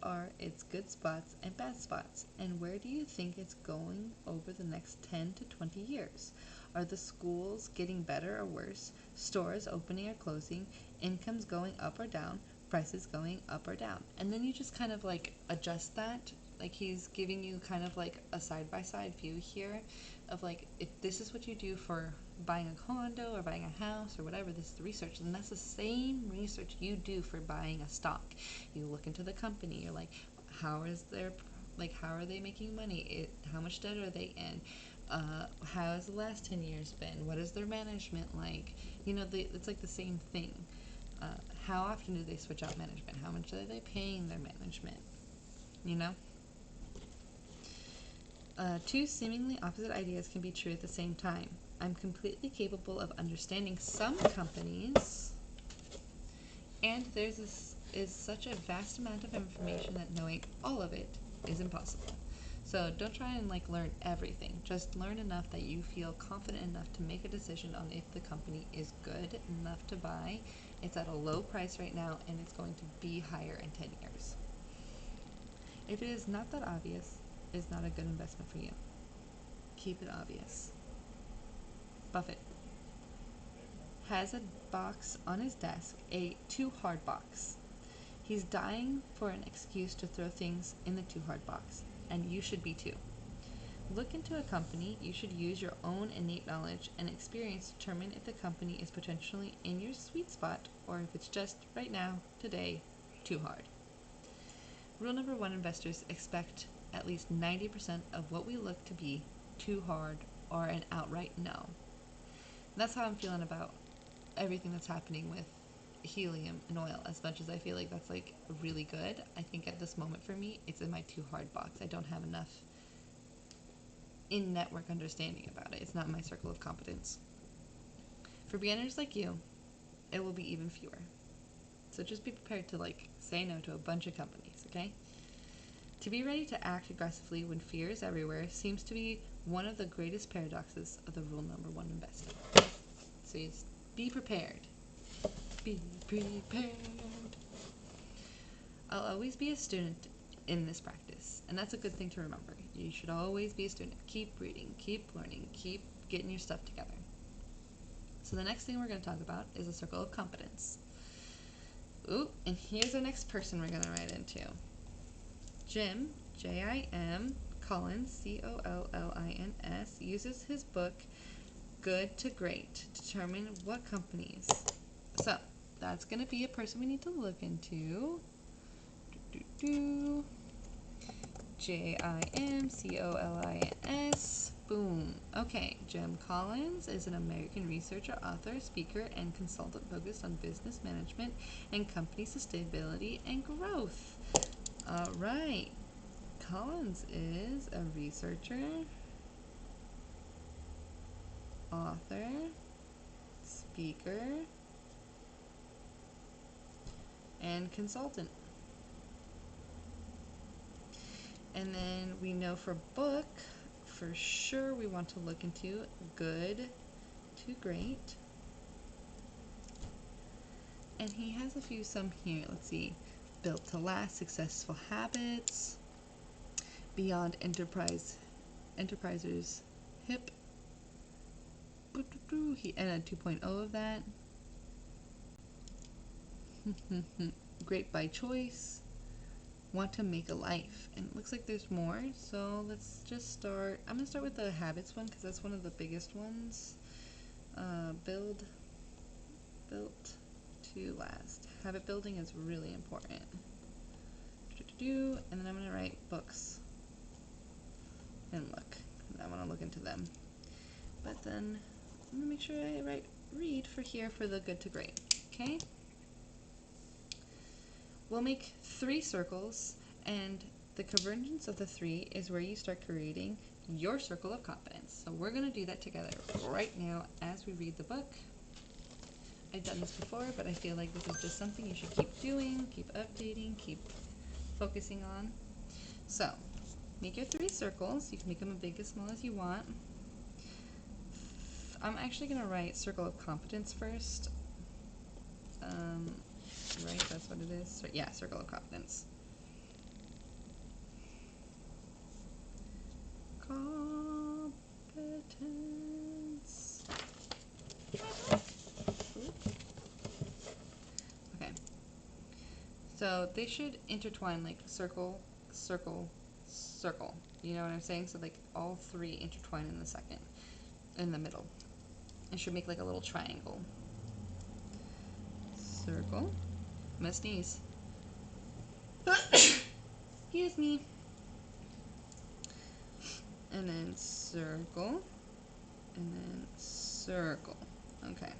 are its good spots and bad spots? And where do you think it's going over the next 10 to 20 years? Are the schools getting better or worse? Stores opening or closing? Incomes going up or down? Prices going up or down? And then you just kind of like adjust that. Like he's giving you kind of like a side-by-side view here of like, if this is what you do for buying a condo or buying a house or whatever, this is the research, and that's the same research you do for buying a stock. You look into the company, you're like, how are they making money? How much debt are they in? How has the last 10 years been? What is their management like? It's like the same thing. How often do they switch out management? How much are they paying their management? You know? Two seemingly opposite ideas can be true at the same time. I'm completely capable of understanding some companies, and is such a vast amount of information that knowing all of it is impossible. So don't try and learn everything. Just learn enough that you feel confident enough to make a decision on if the company is good enough to buy. It's at a low price right now, and it's going to be higher in 10 years. If it is not that obvious, it is not a good investment for you. Keep it obvious. Buffett has a box on his desk, a too hard box. He's dying for an excuse to throw things in the too hard box, and you should be too. Look into a company. You should use your own innate knowledge and experience to determine if the company is potentially in your sweet spot or if it's just right now, today, too hard. Rule number one, investors expect at least 90% of what we look to be too hard or an outright no. And that's how I'm feeling about everything that's happening with helium and oil. As much as I feel like that's like really good, I think at this moment for me, it's in my too hard box. I don't have enough in network understanding about it. It's not my circle of competence. For beginners like you, it will be even fewer. So just be prepared to like say no to a bunch of companies, okay? To be ready to act aggressively when fear is everywhere seems to be one of the greatest paradoxes of the rule number one investing. So just be prepared. Be prepared. I'll always be a student in this practice, and that's a good thing to remember. You should always be a student. Keep reading, keep learning, keep getting your stuff together. So the next thing we're going to talk about is a circle of competence. Ooh, and here's our next person we're going to write into. Jim, Jim Collins, Collins, uses his book Good to Great to determine what companies. So that's going to be a person we need to look into. Jim Collins. Boom. Okay, Jim Collins is an American researcher, author, speaker, and consultant focused on business management and company sustainability and growth. All right. Collins is a researcher, author, speaker, and consultant. And then we know for book, for sure we want to look into Good to Great. And he has a few some here. Let's see. Built to Last, Successful Habits, Beyond Enterprisers, Hip, and a 2.0 of that. Great by Choice, Want to Make a Life, and it looks like there's more, so let's just start. I'm going to start with the habits one because that's one of the biggest ones. Built to last. Habit building is really important. And then I'm going to write books and look. I want to look into them. But then I'm going to make sure I write read for here for the Good to Great. Okay? We'll make 3 circles, and the convergence of the 3 is where you start creating your circle of competence. So we're going to do that together right now as we read the book. I've done this before, but I feel like this is just something you should keep doing, keep updating, keep focusing on. So, make your 3 circles. You can make them as big as small as you want. I'm actually going to write circle of competence first. Right, that's what it is. So, yeah, circle of competence. Competence. Okay. So they should intertwine like circle, circle, circle. You know what I'm saying? So like all 3 intertwine in the middle. It should make like a little triangle. Circle. I'm gonna sneeze. Excuse me. And then circle. And then circle. Okay.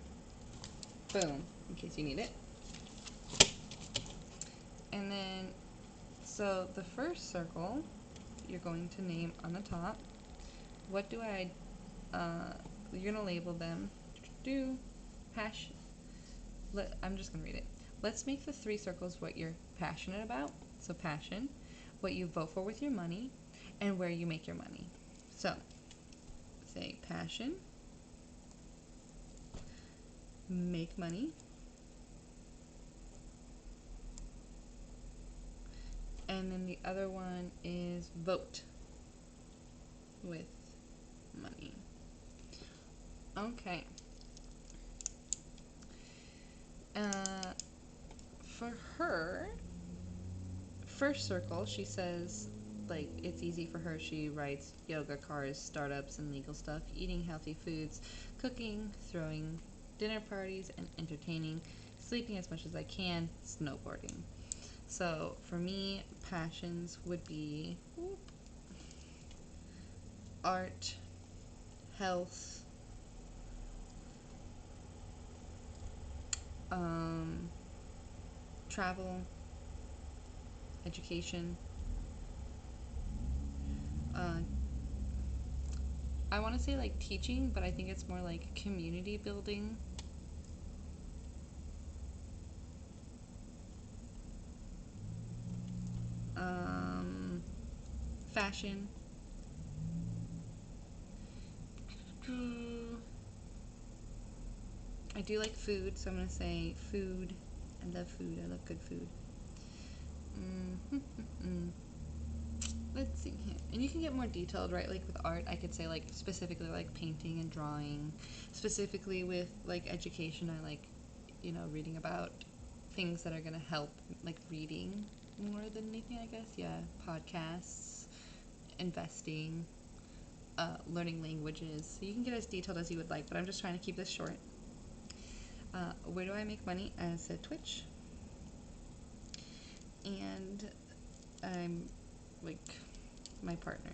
Boom. In case you need it. And then, so the first circle, you're going to name on the top. What do I, you're going to label them. Passion. I'm just going to read it. Let's make the 3 circles what you're passionate about. So passion, what you vote for with your money, and where you make your money. So, say passion, make money, and then the other one is vote with money. Okay. For her, first circle, she says, like it's easy for her. She writes yoga, cars, startups, and legal stuff, eating healthy foods, cooking, throwing dinner parties, and entertaining, sleeping as much as I can, snowboarding. So for me, passions would be art, health, um, travel, education. Uh, I want to say like teaching, but I think it's more like community building. Um, fashion. I do like food, so I'm gonna say food. I love food. I love good food. Mm-hmm. Let's see here. And you can get more detailed, right? Like with art, I could say like specifically like painting and drawing. Specifically with like education, I like, reading about things that are gonna help, like reading more than anything, I guess. Yeah, podcasts, investing, learning languages. So you can get as detailed as you would like, but I'm just trying to keep this short. Where do I make money? As a Twitch, and I'm like my partner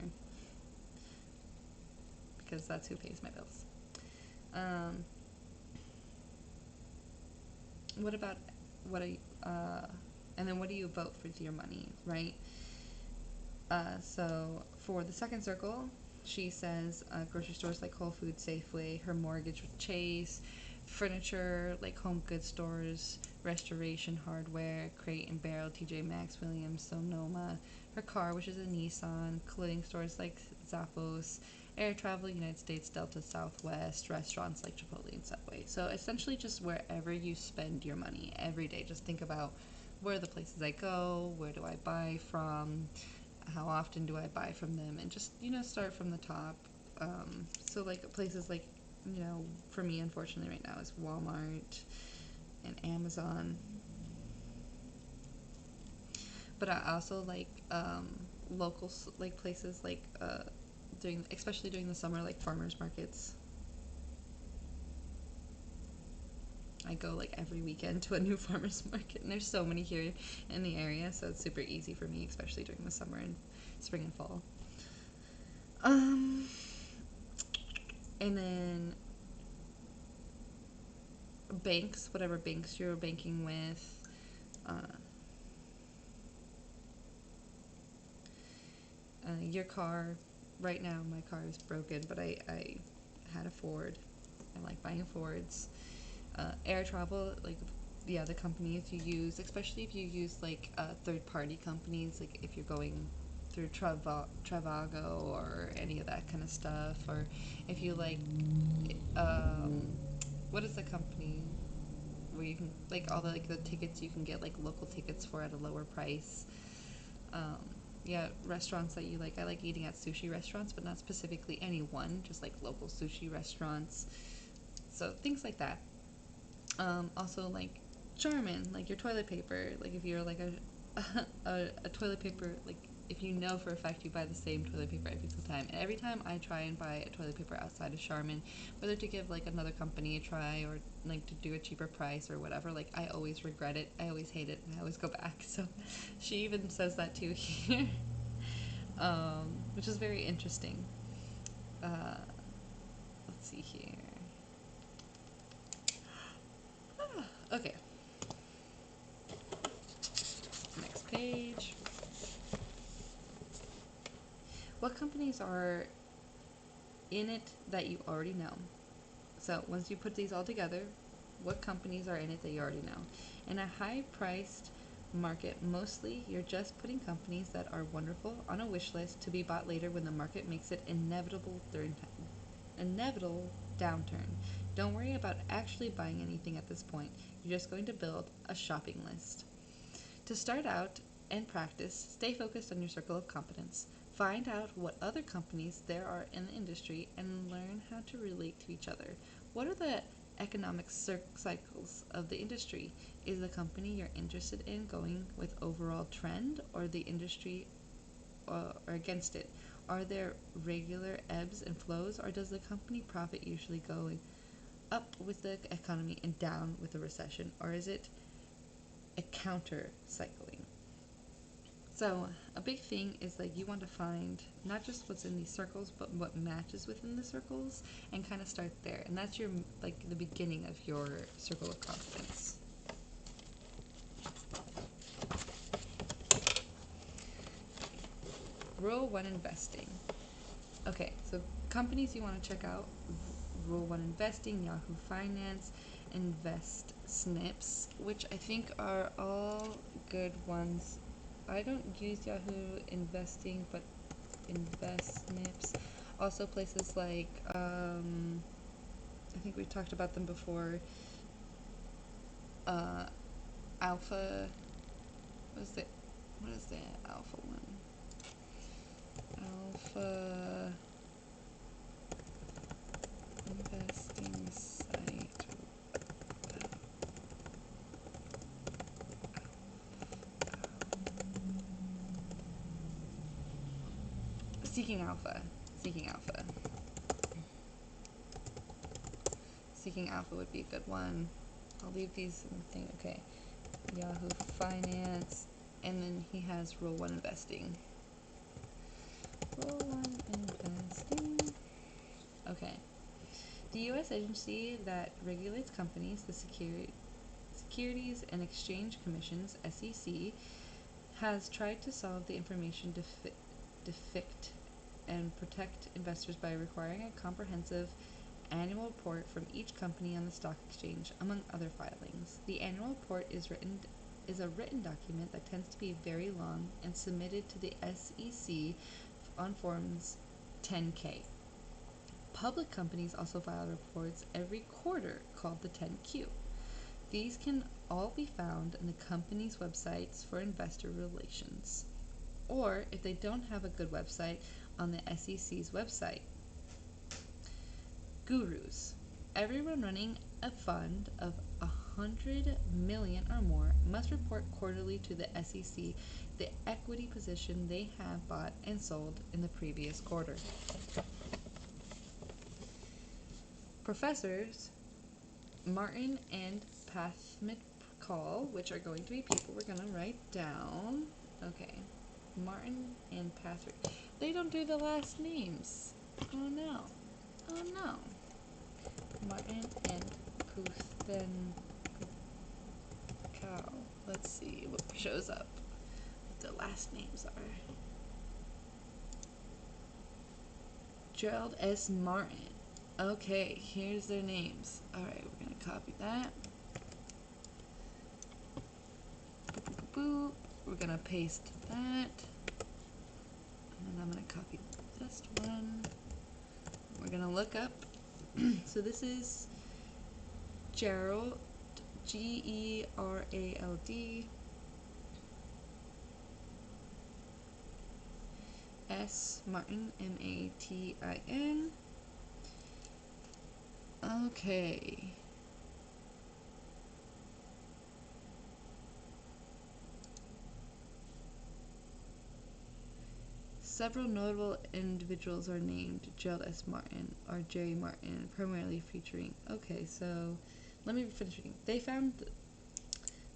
because that's who pays my bills. Um, what about what are you, and then what do you vote for your money, right? So for the second circle, she says grocery stores like Whole Foods, Safeway, her mortgage with Chase, furniture like Home Goods stores, restoration hardware, Crate and Barrel, TJ Maxx, Williams, Sonoma, her car, which is a Nissan, clothing stores like Zappos, air travel, United States, Delta, Southwest, restaurants like Chipotle and Subway. So essentially, just wherever you spend your money every day, just think about where are the places I go, where do I buy from, how often do I buy from them, and just start from the top. So like places like for me unfortunately right now is Walmart and Amazon, but I also like local like places like during especially during the summer like farmers markets. I go like every weekend to a new farmers market, and there's so many here in the area, so it's super easy for me, especially during the summer and spring and fall. Um, and then banks, whatever banks you're banking with. Uh, your car. Right now, my car is broken, but I had a Ford. I like buying Fords. Air travel, like, yeah, the companies you use, especially if you use like third party companies, like if you're going through Travago or any of that kind of stuff, or if you like, um, what is the company where you can like all the like the tickets you can get like local tickets for at a lower price. Um, yeah, restaurants that you like. I like eating at sushi restaurants, but not specifically any one, just like local sushi restaurants. So things like that. Also like Charmin, like your toilet paper. Like if you're like a toilet paper, like if you know for a fact you buy the same toilet paper every single time, and every time I try and buy a toilet paper outside of Charmin, whether to give like another company a try or like to do a cheaper price or whatever, like I always regret it. I always hate it, and I always go back. So she even says that too here, which is very interesting. Uh, let's see here. Okay, next page. What companies are in it that you already know? So once you put these all together, what companies are in it that you already know? In a high priced market, mostly you're just putting companies that are wonderful on a wish list to be bought later when the market makes it inevitable downturn. Don't worry about actually buying anything at this point. You're just going to build a shopping list. To start out and practice, stay focused on your circle of competence. Find out what other companies there are in the industry and learn how to relate to each other. What are the economic cycles of the industry? Is the company you're interested in going with overall trend or the industry or against it? Are there regular ebbs and flows, or does the company profit usually going up with the economy and down with a recession, or is it a counter cycling? So, a big thing is that you want to find not just what's in these circles, but what matches within the circles and kind of start there. And that's your, like, the beginning of your circle of confidence. Rule 1 investing. Okay, so companies you want to check out: Rule 1 Investing, Yahoo Finance, Invest Snips, which I think are all good ones. I don't use Yahoo Investing, but Invest Snips. Also, places like, I think we've talked about them before. Alpha. What is the Alpha one? Alpha investing site. Seeking Alpha. Seeking Alpha. Seeking Alpha would be a good one. I'll leave these in the thing. Okay. Yahoo Finance. And then he has Rule 1 Investing. Rule 1 Investing. Okay. The U.S. agency that regulates companies, the Securities and Exchange Commission's SEC, has tried to solve the information deficit and protect investors by requiring a comprehensive annual report from each company on the stock exchange, among other filings. The annual report is a written document that tends to be very long and submitted to the SEC on Forms 10-K. Public companies also file reports every quarter called the 10-Q. These can all be found in the company's websites for investor relations, or if they don't have a good website, on the SEC's website. Gurus. Everyone running a fund of $100 million or more must report quarterly to the SEC the equity position they have bought and sold in the previous quarter. Professors Martin and Pathmikal, which are going to be people we're going to write down. Okay. Martin and Patrick. They don't do the last names. Oh no. Oh no. Martin and Pathmikal. Let's see what shows up. What the last names are. Gerald S. Martin. Okay, here's their names. Alright, we're going to copy that. Boop. We're going to paste that. And then I'm going to copy this one. We're going to look up. So this is Gerald, Gerald. S. Martin, Matin. Okay. Several notable individuals are named Gerald S. Martin or Jerry Martin, primarily featuring. Okay, so let me finish reading.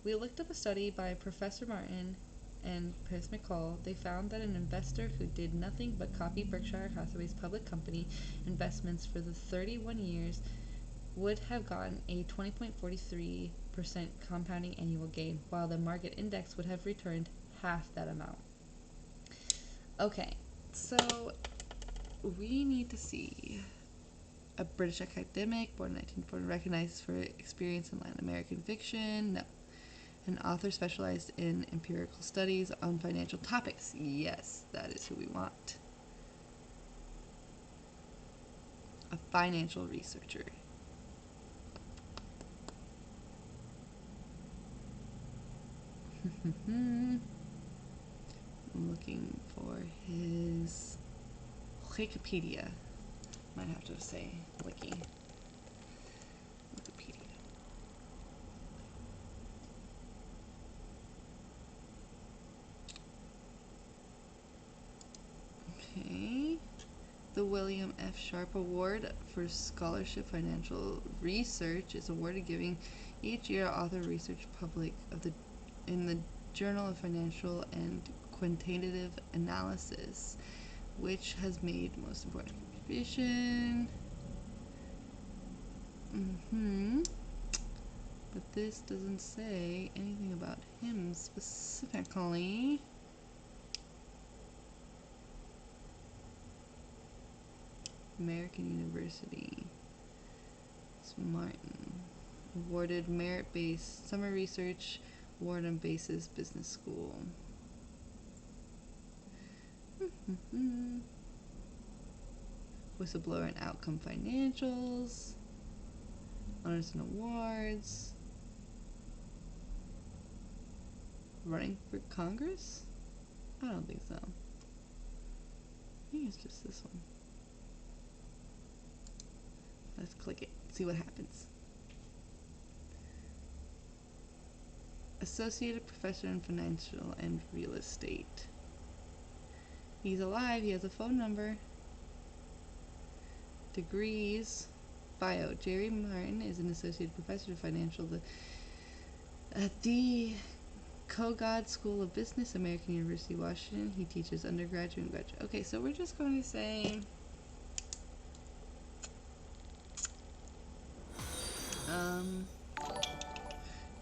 We looked up a study by Professor Martin and Chris McCall. They found that an investor who did nothing but copy Berkshire Hathaway's public company investments for the 31 years would have gotten a 20.43% compounding annual gain, while the market index would have returned half that amount. Okay, so we need to see a British academic, born in 1940, recognized for experience in Latin American fiction. No. An author specialized in empirical studies on financial topics. Yes, that is who we want. A financial researcher. I'm looking for his Wikipedia. Might have to say Wikipedia. The William F. Sharp Award for Scholarship Financial Research is awarded giving each year author research public in the Journal of Financial and Quantitative Analysis, which has made most important contribution. But this doesn't say anything about him specifically. American University. It's Martin. Awarded merit-based summer research award on Basis Business School. Whistleblower and Outcome Financials. Honors and Awards. Running for Congress? I don't think so. I think it's just this one. Let's click it, see what happens. Associated Professor in Financial and Real Estate. He's alive, he has a phone number. Degrees. Bio. Jerry Martin is an Associate Professor of Financial at the Kogod School of Business, American University, Washington. He teaches undergraduate and graduate. Okay, so we're just going to say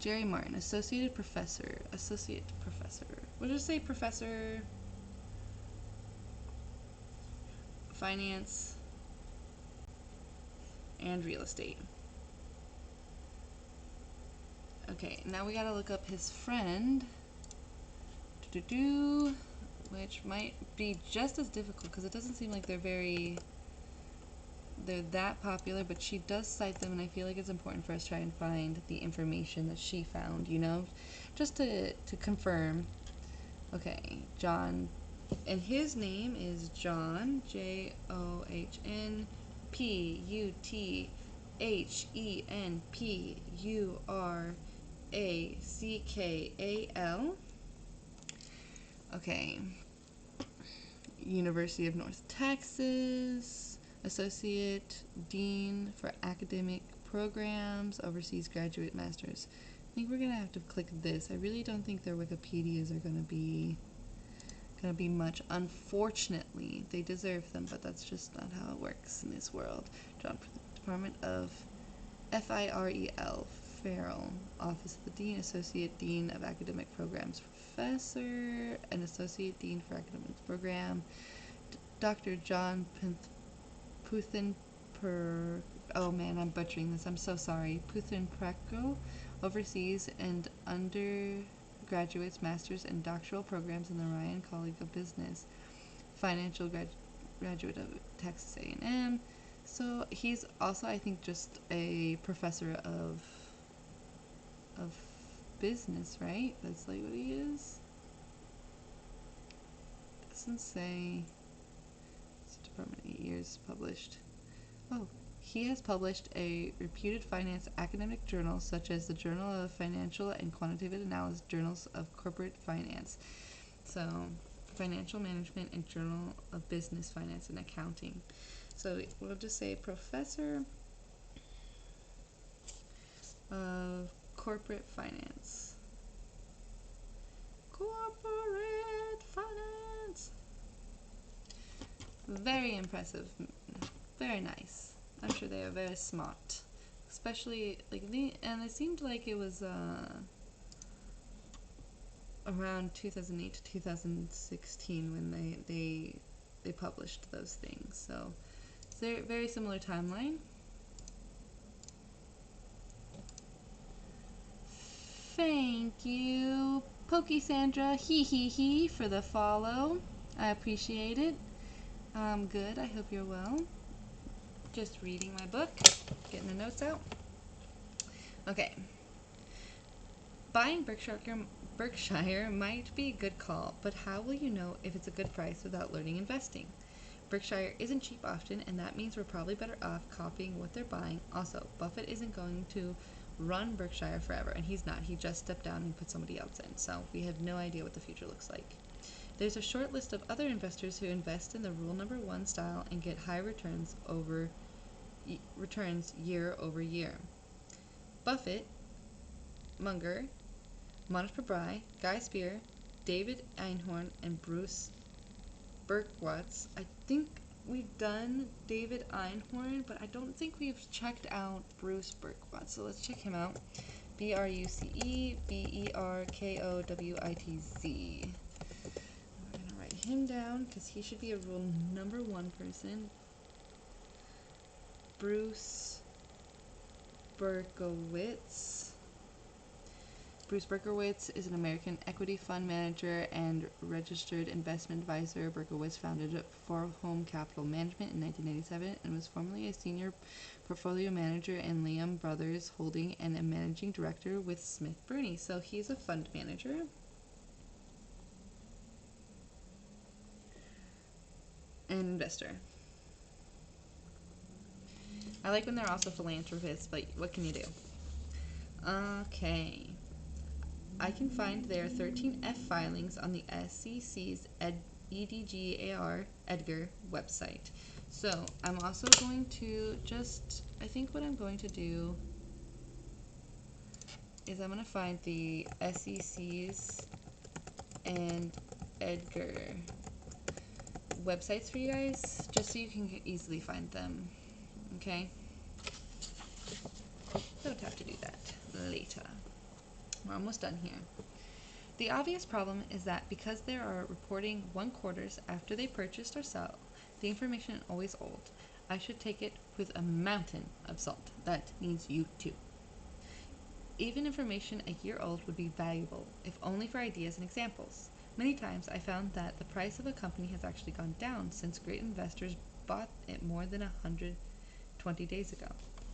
Jerry Martin, Associate Professor. We'll just say Professor Finance and Real Estate. Okay, now we gotta look up his friend, which might be just as difficult because it doesn't seem like they're that popular, but she does cite them, and I feel like it's important for us to try and find the information that she found, just to confirm. Okay, John, and his name is John, John Puthenpurackal. Okay, University of North Texas, Associate Dean for Academic Programs, oversees graduate masters. I think we're gonna have to click this. I really don't think their Wikipedias are gonna be much. Unfortunately, they deserve them, but that's just not how it works in this world. John, Department of FIREL, Farrell, Office of the Dean, Associate Dean of Academic Programs, Professor, and Associate Dean for Academic Program, Dr. John oh man, I'm butchering this, I'm so sorry. Puthenpurackal oversees and undergraduates, masters, and doctoral programs in the Ryan College of Business. Financial graduate of Texas A&M. So he's also, I think, just a professor of business, right? That's like what he is. Doesn't say. It's Department 8 years published. Oh, he has published a reputed finance academic journal such as the Journal of Financial and Quantitative Analysis, Journals of Corporate Finance, so Financial Management, and Journal of Business Finance and Accounting. So we'll just say Professor of Corporate Finance. Corporate Finance! Very impressive. Very nice. I'm sure they are very smart. Especially, and it seemed like it was around 2008 to 2016 when they published those things. So it's a very similar timeline. Thank you, Pokey Sandra, he, for the follow. I appreciate it. I'm good. I hope you're well. Just reading my book, getting the notes out. Okay. Buying Berkshire might be a good call, but how will you know if it's a good price without learning investing? Berkshire isn't cheap often, and that means we're probably better off copying what they're buying. Also, Buffett isn't going to run Berkshire forever, and he's not. He just stepped down and put somebody else in, so we have no idea what the future looks like. There's a short list of other investors who invest in the rule number one style and get high returns year over year. Buffett, Munger, Monica Bry, Guy Spear, David Einhorn, and Bruce Berkowitz. I think we've done David Einhorn, but I don't think we've checked out Bruce Berkowitz. So let's check him out. BRUCE BERKOWITZ. We're going to write him down because he should be a rule number one person. Bruce Berkowitz. Bruce Berkowitz is an American equity fund manager and registered investment advisor. Berkowitz founded For Home Capital Management in 1997 and was formerly a senior portfolio manager in Liam Brothers Holding and a managing director with Smith Burney. So he's a fund manager. And investor. I like when they're also philanthropists, but what can you do? Okay. I can find their 13F filings on the SEC's EDGAR Edgar website. So I'm also going to I think what I'm going to do is I'm going to find the SEC's and Edgar websites for you guys, just so you can easily find them. Okay? Don't have to do that later. We're almost done here. The obvious problem is that because they are reporting 1 quarters after they purchased or sell, the information is always old. I should take it with a mountain of salt. That means you too. Even information a year old would be valuable, if only for ideas and examples. Many times I found that the price of a company has actually gone down since great investors bought it more than 120 days ago.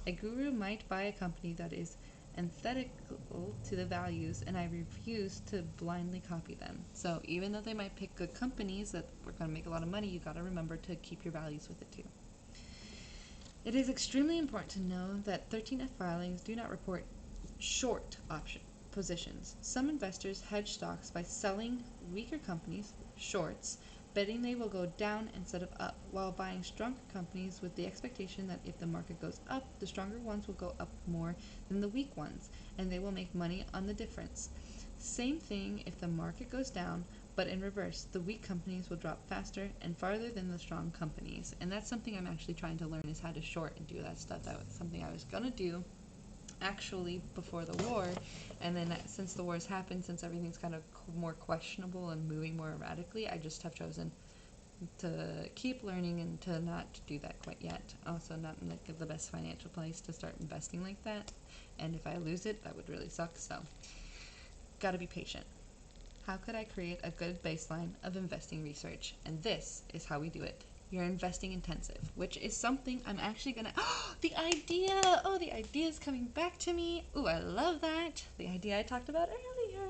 A guru might buy a company that is antithetical to the values, and I refuse to blindly copy them. So even though they might pick good companies that are going to make a lot of money, you got to remember to keep your values with it too. It is extremely important to know that 13F filings do not report short option positions. Some investors hedge stocks by selling weaker companies, shorts, betting they will go down instead of up, while buying stronger companies with the expectation that if the market goes up, the stronger ones will go up more than the weak ones, and they will make money on the difference. Same thing if the market goes down, but in reverse, the weak companies will drop faster and farther than the strong companies. And that's something I'm actually trying to learn, is how to short and do that stuff. That was something I was going to do actually before the war, and then since the war's happened, since everything's kind of more questionable and moving more erratically, I just have chosen to keep learning and to not do that quite yet. Also, not in like the best financial place to start investing like that, and if I lose it, that would really suck. So gotta be patient. How could I create a good baseline of investing research? And this is how we do it. You're investing intensive, which is something I'm actually gonna. Oh, the idea! Oh, the idea is coming back to me. Ooh, I love that. The idea I talked about earlier.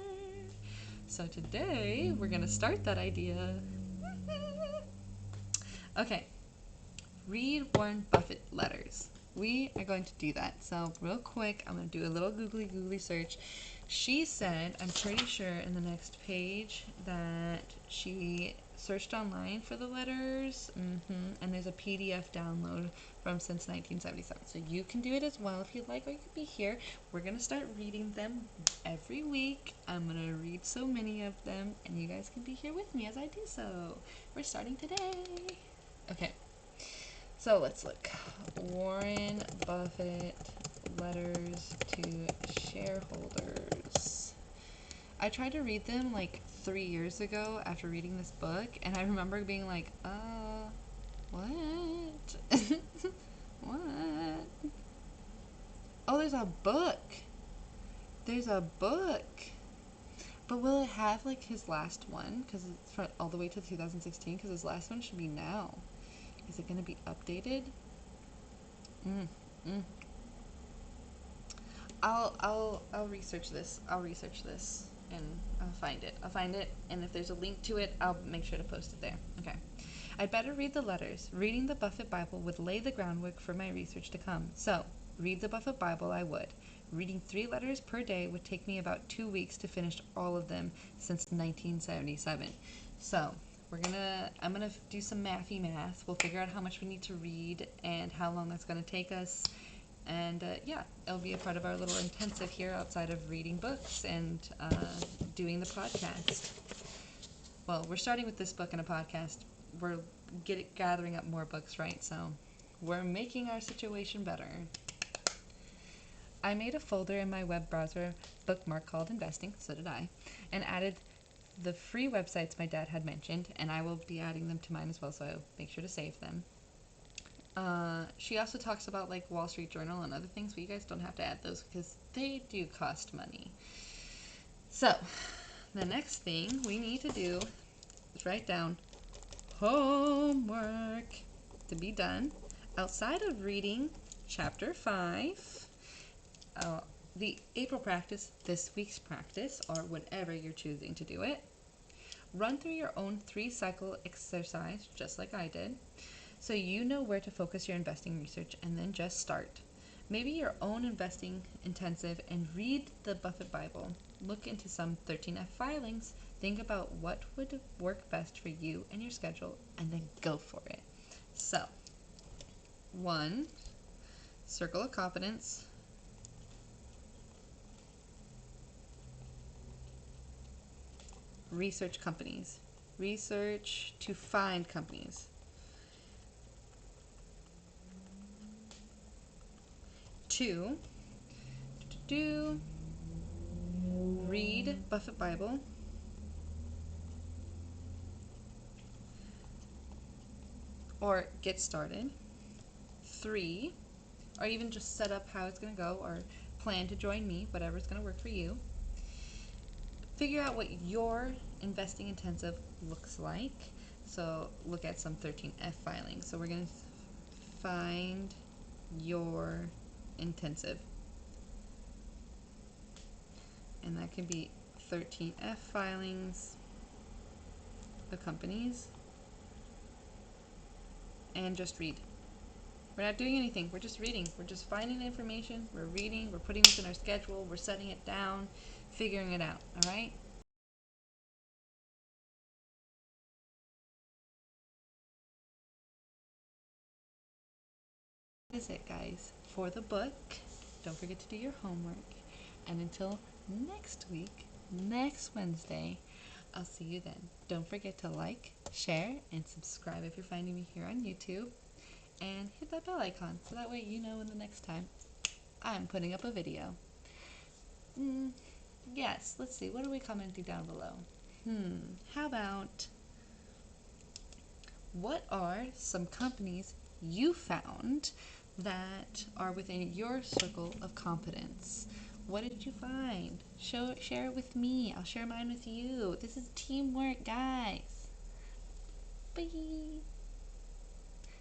So today we're gonna start that idea. Okay, read Warren Buffett letters. We are going to do that. So real quick, I'm gonna do a little googly search. She said, I'm pretty sure in the next page, that she searched online for the letters, and there's a PDF download from since 1977. So you can do it as well if you'd like, or you could be here. We're going to start reading them every week. I'm going to read so many of them, and you guys can be here with me as I do so. We're starting today. Okay, so let's look. Warren Buffett letters to shareholders. I tried to read them like 3 years ago after reading this book, and I remember being like, what? What? Oh, there's a book. There's a book. But will it have like his last one? Because it's from all the way to 2016, because his last one should be now. Is it going to be updated? I'll research this. And I'll find it. And if there's a link to it, I'll make sure to post it there. Okay. I'd better read the letters. Reading the Buffett Bible would lay the groundwork for my research to come. So, read the Buffett Bible I would. Reading 3 letters per day would take me about 2 weeks to finish all of them since 1977. So, I'm gonna do some mathy math. We'll figure out how much we need to read and how long that's gonna take us. And yeah, it'll be a part of our little intensive here outside of reading books and doing the podcast. Well, we're starting with this book and a podcast. We're gathering up more books, right? So we're making our situation better. I made a folder in my web browser bookmark called Investing, so did I, and added the free websites my dad had mentioned, and I will be adding them to mine as well, so I'll make sure to save them. She also talks about like Wall Street Journal and other things, but you guys don't have to add those because they do cost money. So, the next thing we need to do is write down homework to be done outside of reading chapter 5, the April practice, this week's practice, or whenever you're choosing to do it. Run through your own 3-cycle exercise, just like I did, so you know where to focus your investing research and then just start. Maybe your own investing intensive and read the Buffett Bible. Look into some 13F filings. Think about what would work best for you and your schedule and then go for it. So, 1, circle of competence. Research companies. Research to find companies. 2, read Buffett Bible. Or get started. 3, or even just set up how it's going to go or plan to join me, whatever's going to work for you. Figure out what your investing intensive looks like. So look at some 13F filings. So we're going to find your intensive. And that can be 13F filings, the companies, and just read. We're not doing anything. We're just reading. We're just finding the information. We're reading. We're putting this in our schedule. We're setting it down, figuring it out. All right? That is it, guys, for the book. Don't forget to do your homework. And until next week, next Wednesday, I'll see you then. Don't forget to like, share, and subscribe if you're finding me here on YouTube. And hit that bell icon so that way you know when the next time I'm putting up a video. Yes, let's see. What are we commenting down below? How about what are some companies you found that are within your circle of competence? What did you find? Share it with me. I'll share mine with you. This is teamwork, guys. Bye.